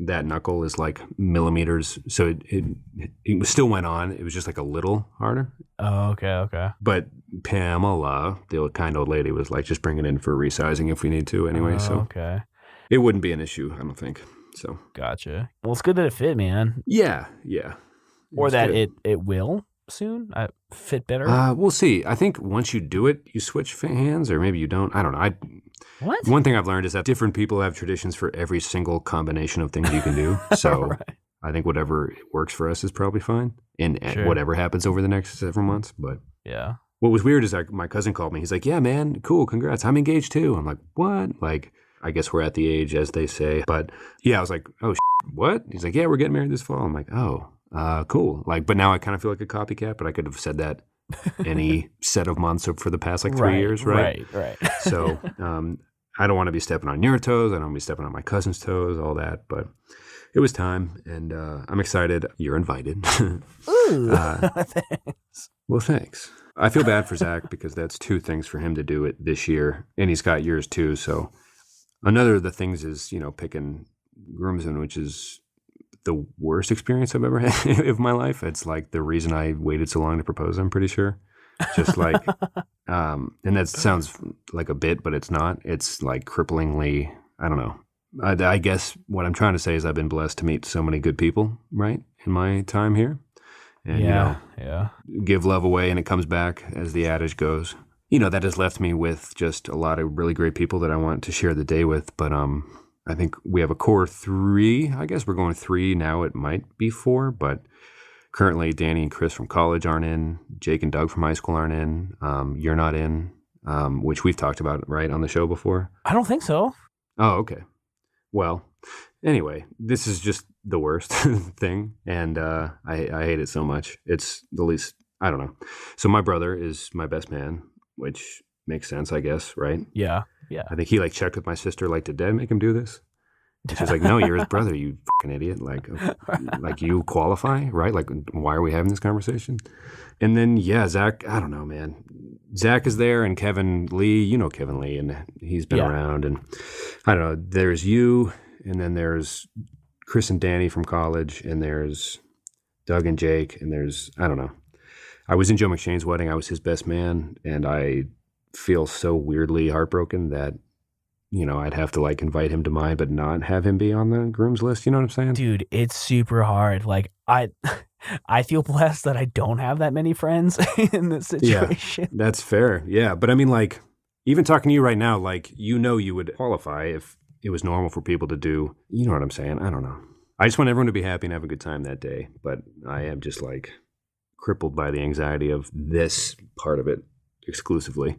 that knuckle is like millimeters. So it still went on. It was just like a little harder. Oh, okay. But Pamela, the kind old lady, was like, just bring it in for resizing if we need to anyway. So okay. It wouldn't be an issue, I don't think. So gotcha. Well, it's good that it fit, man. Yeah. Or that it will soon fit better. We'll see. I think once you do it, you switch hands, or maybe you don't. I don't know. What? One thing I've learned is that different people have traditions for every single combination of things you can do. So right. I think whatever works for us is probably fine, and sure. Whatever happens over the next several months. But yeah. What was weird is my cousin called me. He's like, "Yeah, man, cool, congrats. I'm engaged too." I'm like, "What?" Like, I guess we're at the age, as they say. But yeah, I was like, "Oh, what?" He's like, "Yeah, we're getting married this fall." I'm like, "Oh, cool." Like, but now I kind of feel like a copycat. But I could have said that any set of months for the past like 3 years, right? Right. So I don't want to be stepping on your toes. I don't want to be stepping on my cousin's toes, all that. But it was time, and I'm excited. You're invited. Ooh, thanks. Well, thanks. I feel bad for Zach because that's 2 things for him to do it this year, and he's got yours too. So another of the things is, picking groomsmen, which is the worst experience I've ever had of my life. It's like the reason I waited so long to propose, I'm pretty sure. Just like, and that sounds like a bit, but it's not. It's like cripplingly, I don't know. I guess what I'm trying to say is I've been blessed to meet so many good people, right, in my time here. And, yeah. Give love away and it comes back, as the adage goes. That has left me with just a lot of really great people that I want to share the day with. But I think we have a core 3. I guess we're going 3 now. It might be 4, but currently Danny and Chris from college aren't in. Jake and Doug from high school aren't in. You're not in, which we've talked about, right, on the show before? I don't think so. Oh, okay. Well, anyway, this is just the worst thing, and I hate it so much. It's the least, I don't know. So my brother is my best man, which makes sense, I guess, right? Yeah. I think he checked with my sister, did Dad make him do this? And she's like, no, you're his brother, you fucking idiot. Like you qualify, right? Like, why are we having this conversation? And then, Zach, I don't know, man. Zach is there, and Kevin Lee, Kevin Lee, and he's been around. And I don't know, there's you, and then there's Chris and Danny from college, and there's Doug and Jake, and there's, I don't know. I was in Joe McShane's wedding. I was his best man, and I feel so weirdly heartbroken that, I'd have to invite him to mine, but not have him be on the groom's list. You know what I'm saying? Dude, it's super hard. I feel blessed that I don't have that many friends in this situation. Yeah, that's fair. Yeah. But I mean, even talking to you right now, you would qualify if it was normal for people to do, you know what I'm saying? I don't know. I just want everyone to be happy and have a good time that day. But I am just crippled by the anxiety of this part of it exclusively.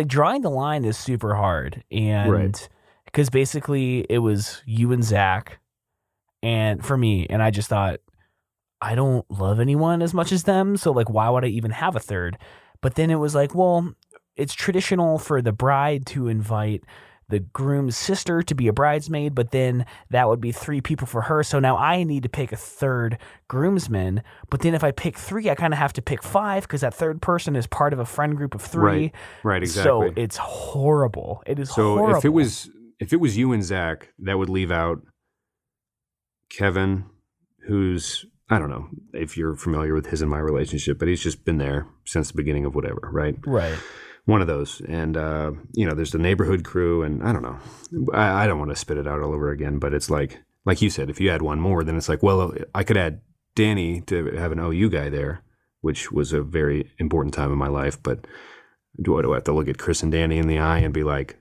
Drawing the line is super hard. And because basically it was you and Zach, and for me, and I just thought, I don't love anyone as much as them, so like, why would I even have a third? But then it was like, well, it's traditional for the bride to invite the groom's sister to be a bridesmaid, but then that would be 3 people for her. So now I need to pick a third groomsman. But then if I pick 3, I kind of have to pick 5 because that third person is part of a friend group of 3. Right, exactly. So it's horrible. It is so horrible. if it was you and Zach, that would leave out Kevin, who's, I don't know if you're familiar with his and my relationship, but he's just been there since the beginning of whatever, right? Right. One of those. And, there's the neighborhood crew, and I don't know. I don't want to spit it out all over again, but it's like you said, if you add one more, then it's like, well, I could add Danny to have an OU guy there, which was a very important time in my life. But do I have to look at Chris and Danny in the eye and be like,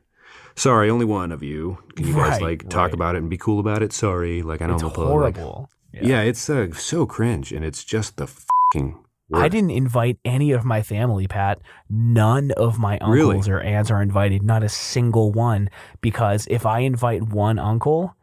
sorry, only one of you. Can you guys talk about it and be cool about it? Sorry. Like, I don't know. It's horrible. Yeah, it's so cringe, and it's just the fucking worst. I didn't invite any of my family, Pat. None of my uncles or aunts are invited. Not a single one. Because if I invite one uncle,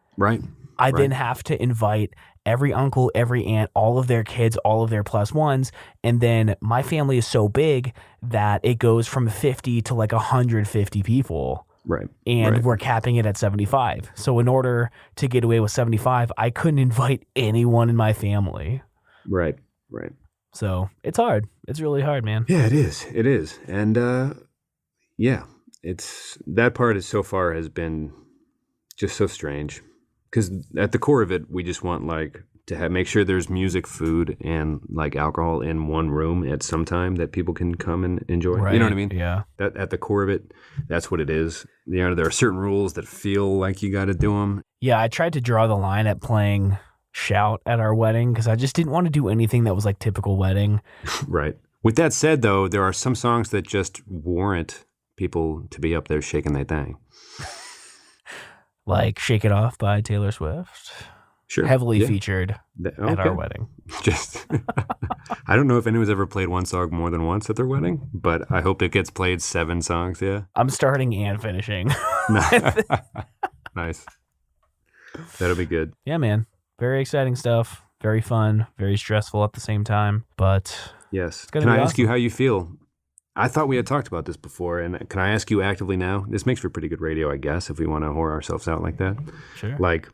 I then have to invite every uncle, every aunt, all of their kids, all of their plus ones. And then my family is so big that it goes from 50 to like 150 people. Right. And we're capping it at 75. So in order to get away with 75, I couldn't invite anyone in my family. Right. So it's hard. It's really hard, man. Yeah, it is. And it's that part so far has been just so strange. Because at the core of it, we just want like to make sure there's music, food, and like alcohol in one room at some time that people can come and enjoy. Right. You know what I mean? Yeah. That at the core of it, that's what it is. There are certain rules that feel like you got to do them. Yeah, I tried to draw the line at playing Shout at our wedding because I just didn't want to do anything that was like typical wedding. Right. With that said, though, there are some songs that just warrant people to be up there shaking their thing. Like Shake It Off by Taylor Swift. Sure. Heavily featured at our wedding. Just, I don't know if anyone's ever played one song more than once at their wedding, but I hope it gets played 7 songs, yeah. I'm starting and finishing. Nice. That'll be good. Yeah, man. Very exciting stuff. Very fun. Very stressful at the same time. But yes. It's gonna Can be I ask awesome. you how you feel? I thought we had talked about this before, and can I ask you actively now? This makes for pretty good radio, I guess, if we want to whore ourselves out like that. Sure. Like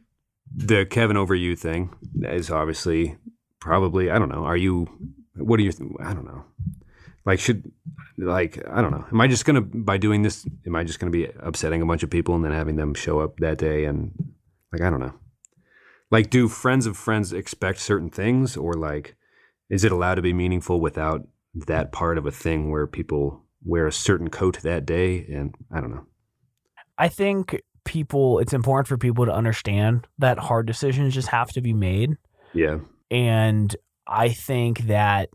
the Kevin over you thing is obviously probably, I don't know. I don't know. I don't know. Am I just going to, by doing this, am I just going to be upsetting a bunch of people and then having them show up that day? And like, I don't know. Like, do friends of friends expect certain things, or like, is it allowed to be meaningful without that part of a thing where people wear a certain coat that day? And I don't know. I think it's important for people to understand that hard decisions just have to be made. Yeah. And I think that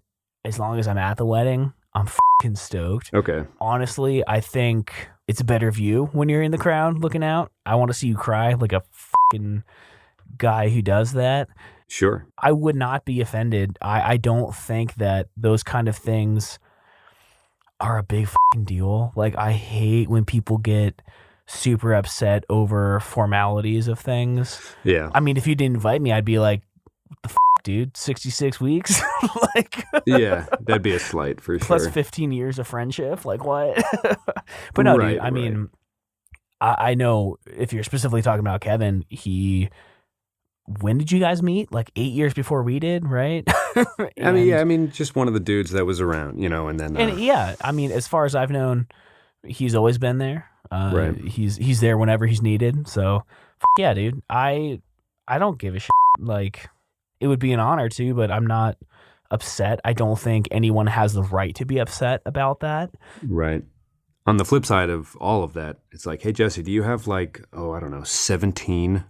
as long as I'm at the wedding, I'm fucking stoked. Okay. Honestly, I think it's a better view when you're in the crowd looking out. I want to see you cry like a fucking guy who does that. Sure. I would not be offended. I don't think that those kind of things are a big fucking deal. Like, I hate when people get super upset over formalities of things. Yeah. I mean, if you didn't invite me, I'd be like, what the dude, 66 weeks? Like, yeah, that'd be a slight for plus sure. 15 years of friendship. Like, what? But no, dude, I mean, I know if you're specifically talking about Kevin, when did you guys meet? Like 8 years before we did, right? I mean, just one of the dudes that was around, and then. I mean, as far as I've known, he's always been there. Right. He's there whenever he's needed. So, yeah, dude, I don't give a shit. Like, it would be an honor to, but I'm not upset. I don't think anyone has the right to be upset about that. Right. On the flip side of all of that, it's like, hey, Jesse, do you have 17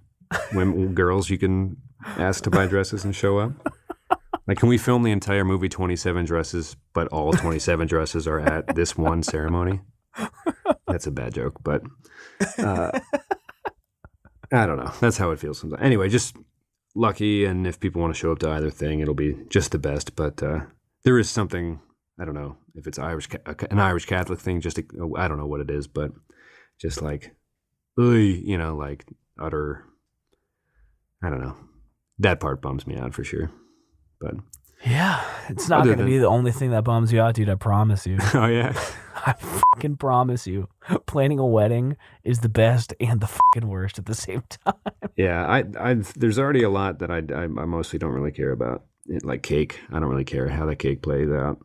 girls you can ask to buy dresses and show up? Like, can we film the entire movie 27 dresses, but all 27 dresses are at this one ceremony? That's a bad joke, but I don't know. That's how it feels sometimes. Anyway, just lucky, and if people want to show up to either thing, it'll be just the best. But there is something, I don't know if it's an Irish Catholic thing, I don't know what it is, but just like, like utter, I don't know. That part bums me out for sure. But yeah, it's not going to be the only thing that bums you out, dude. I promise you. Oh, yeah. I fucking promise you. Planning a wedding is the best and the fucking worst at the same time. Yeah, there's already a lot that I mostly don't really care about. Like cake. I don't really care how that cake plays out.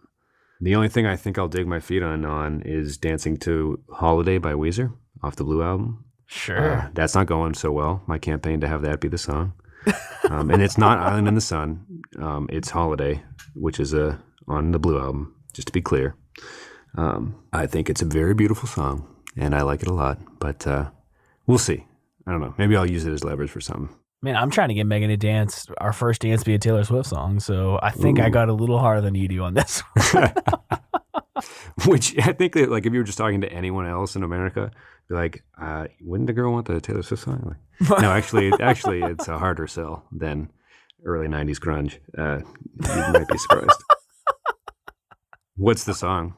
The only thing I think I'll dig my feet on is dancing to Holiday by Weezer off the Blue album. Sure. That's not going so well, my campaign to have that be the song. And it's not Island in the Sun. It's Holiday, which is on the Blue album, just to be clear. I think it's a very beautiful song, and I like it a lot. But we'll see. I don't know. Maybe I'll use it as leverage for something. Man, I'm trying to get Megan to dance. Our first dance be a Taylor Swift song, so I think I got a little harder than you do on this one. Which I think that, like, if you were just talking to anyone else in America, be like, wouldn't the girl want the Taylor Swift song? Like, no, actually, it's a harder sell than early 90s grunge. You might be surprised. What's the song?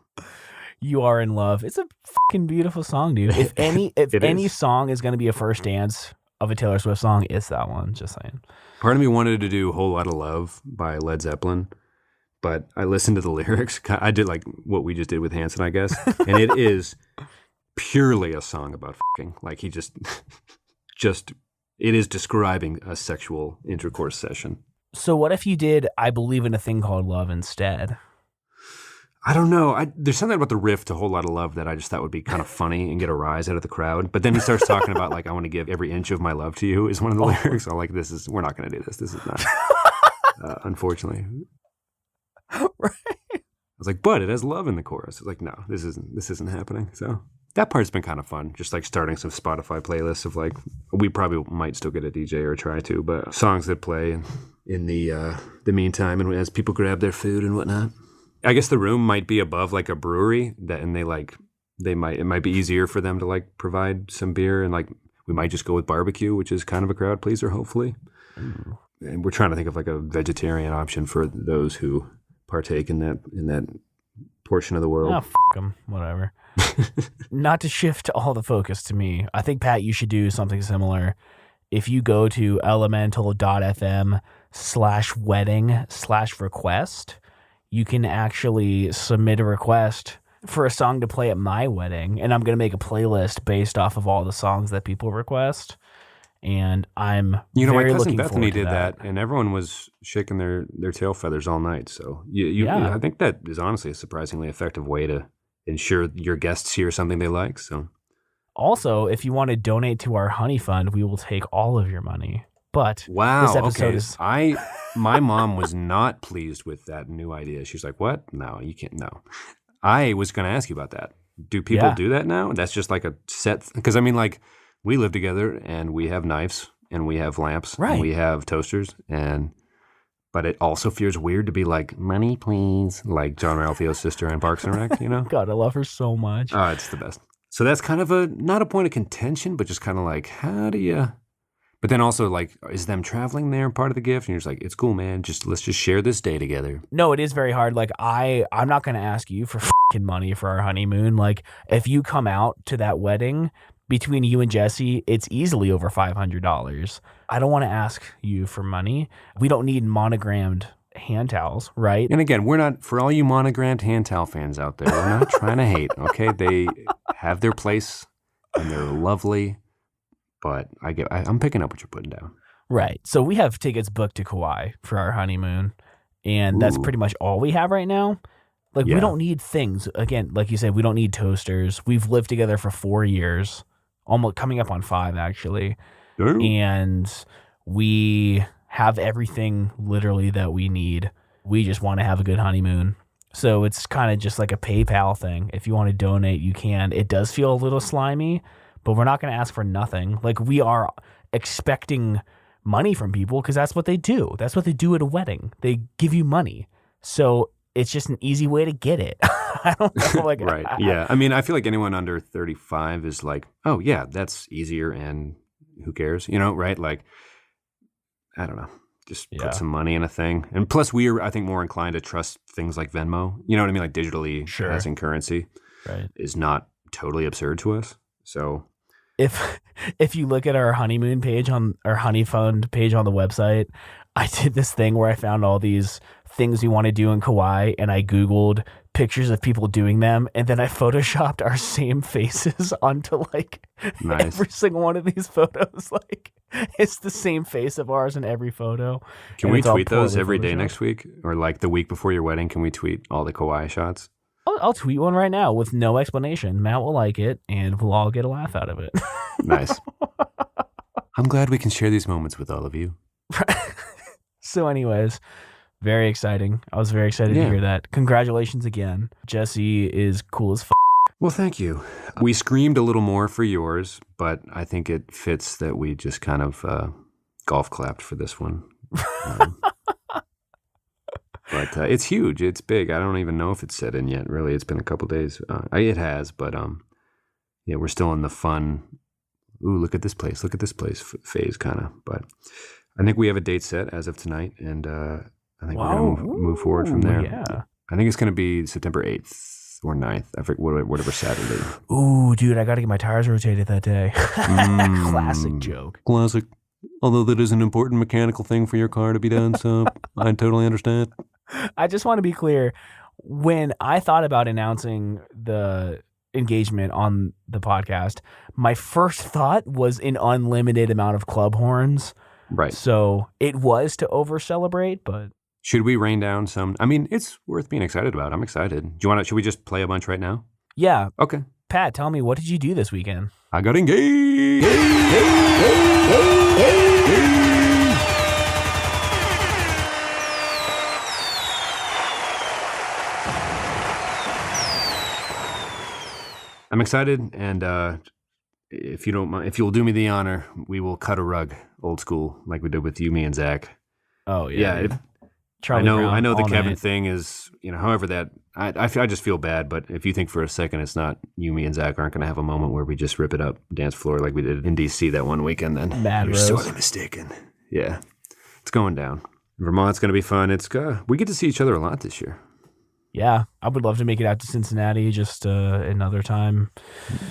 You Are in Love. It's a fucking beautiful song, dude. If any song is going to be a first dance of a Taylor Swift song, it's that one. Just saying. Part of me wanted to do Whole Lotta Love by Led Zeppelin, but I listened to the lyrics. I did like what we just did with Hanson, I guess. And it is purely a song about fucking. Like he just it is describing a sexual intercourse session. So what if you did I Believe in a Thing Called Love instead? I don't know. There's something about the riff to Whole Lotta Love that I just thought would be kind of funny and get a rise out of the crowd. But then he starts talking about, like, I want to give every inch of my love to you is one of the lyrics. I'm like, we're not going to do this. This is not, unfortunately. Right. I was like, but it has love in the chorus. I was like, no, this isn't happening. So that part's been kind of fun. Just like starting some Spotify playlists of like, we probably might still get a DJ or try to, but songs that play in the meantime and as people grab their food and whatnot. I guess the room might be above like a brewery it might be easier for them to like provide some beer, and like we might just go with barbecue, which is kind of a crowd pleaser, hopefully. Ooh. And we're trying to think of like a vegetarian option for those who partake in that portion of the world. Oh, f*** them, whatever. Not to shift all the focus to me. I think, Pat, you should do something similar. If you go to elemental.fm/wedding/request, you can actually submit a request for a song to play at my wedding, and I'm going to make a playlist based off of all the songs that people request. And I'm my cousin Bethany did that, and everyone was shaking their tail feathers all night. So I think that is honestly a surprisingly effective way to ensure your guests hear something they like. So, also, if you want to donate to our honey fund, we will take all of your money. But wow, this episode is my mom was not pleased with that new idea. She's like, "What? No, you can't. No." I was going to ask you about that. Do people do that now? That's just like a set, because I mean, like, we live together and we have knives and we have lamps and we have toasters, but it also feels weird to be like, money, please, like John Ralphio's sister in Parks and Rec, you know? God, I love her so much. Oh, it's the best. So that's kind of not a point of contention, but just kind of like, how do you? But then also, like, is them traveling there part of the gift? And you're just like, it's cool, man. Let's just share this day together. No, it is very hard. Like, I'm not going to ask you for fucking money for our honeymoon. Like, if you come out to that wedding, between you and Jesse, it's easily over $500. I don't want to ask you for money. We don't need monogrammed hand towels, right? And again, we're not, for all you monogrammed hand towel fans out there, we're not trying to hate, okay? They have their place and they're lovely. But I'm picking up what you're putting down. Right. So we have tickets booked to Kauai for our honeymoon, and that's pretty much all we have right now. Like, we don't need things. Again, like you said, we don't need toasters. We've lived together for 4 years, almost coming up on 5, actually. Ooh. And we have everything literally that we need. We just want to have a good honeymoon. So it's kind of just like a PayPal thing. If you want to donate, you can. It does feel a little slimy, but we're not going to ask for nothing. Like, we are expecting money from people because that's what they do. That's what they do at a wedding. They give you money. So it's just an easy way to get it. I don't know. Like, right. Yeah. I mean, I feel like anyone under 35 is like, oh, yeah, that's easier and who cares? You know, right? Like, I don't know. Just put some money in a thing. And plus, we are, I think, more inclined to trust things like Venmo. You know what I mean? Like, digitally passing currency is not totally absurd to us. So if you look at our honeymoon page on our honey fund page on the website, I did this thing where I found all these things we want to do in Kauai, and I Googled pictures of people doing them, and then I photoshopped our same faces onto like every single one of these photos. Like it's the same face of ours in every photo. Can we tweet those every day next week, or like the week before your wedding? Can we tweet all the Kauai shots? I'll tweet one right now with no explanation. Matt will like it, and we'll all get a laugh out of it. Nice. I'm glad we can share these moments with all of you. So anyways, very exciting. I was very excited to hear that. Congratulations again. Jesse is cool as f***. Well, thank you. We screamed a little more for yours, but I think it fits that we just kind of golf clapped for this one. But it's huge. It's big. I don't even know if it's set in yet, really. It's been a couple days. It has, but yeah, we're still in the fun, ooh, look at this place phase kind of. But I think we have a date set as of tonight, and I think we're going to move forward from there. Yeah. I think it's going to be September 8th or 9th. I forget, whatever Saturday. Ooh, dude, I got to get my tires rotated that day. Classic joke. Classic. Although that is an important mechanical thing for your car to be done, so I totally understand. I just want to be clear. When I thought about announcing the engagement on the podcast, my first thought was an unlimited amount of club horns. Right. So it was to over-celebrate, but... Should we rain down some? I mean, it's worth being excited about. I'm excited. Do you want to? Should we just play a bunch right now? Yeah. Okay. Pat, tell me, what did you do this weekend? I got engaged. I'm excited, and if you don't mind, if you'll do me the honor, we will cut a rug, old school, like we did with you, me, and Zach. Oh yeah. I know the Kevin thing is, however that, I just feel bad, but if you think for a second it's not you, me, and Zach aren't going to have a moment where we just rip it up dance floor like we did in D.C. that one weekend, then you're sorely mistaken. Yeah, it's going down. Vermont's going to be fun. We get to see each other a lot this year. Yeah, I would love to make it out to Cincinnati just another time.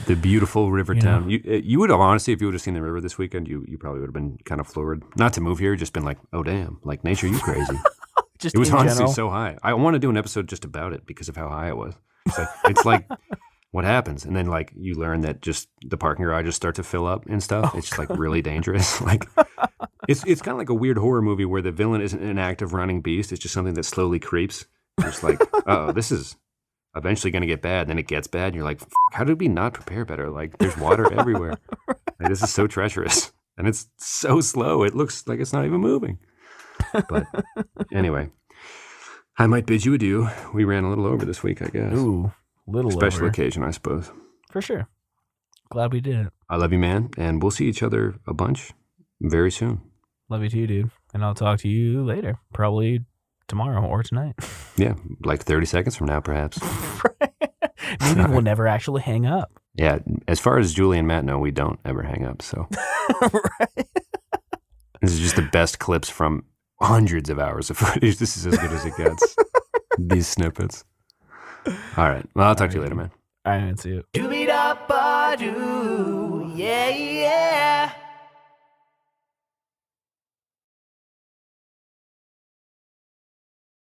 The beautiful river town. You would have, honestly, if you would have seen the river this weekend, you probably would have been kind of floored. Not to move here, just been like, oh, damn, like nature, you crazy. It was honestly so high. I want to do an episode just about it because of how high it was. It's like what happens? And then like you learn that just the parking garages start to fill up and stuff. It's just like really dangerous. Like it's kind of like a weird horror movie where the villain isn't an active running beast. It's just something that slowly creeps. It's like, oh, this is eventually going to get bad. Then it gets bad. And you're like, how did we not prepare better? Like there's water everywhere. Like, this is so treacherous. And it's so slow. It looks like it's not even moving. But anyway, I might bid you adieu. We ran a little over this week, I guess. Ooh, little special over. Occasion, I suppose. For sure. Glad we did it. I love you, man. And we'll see each other a bunch very soon. Love you too, dude. And I'll talk to you later. Probably tomorrow or tonight. Yeah, like 30 seconds from now, perhaps. Maybe we'll never actually hang up. Yeah, as far as Julie and Matt know, we don't ever hang up, so. Right. This is just the best clips from hundreds of hours of footage. This is as good as it gets. These snippets. All right. Well, I'll talk to you later, man. All right, see you.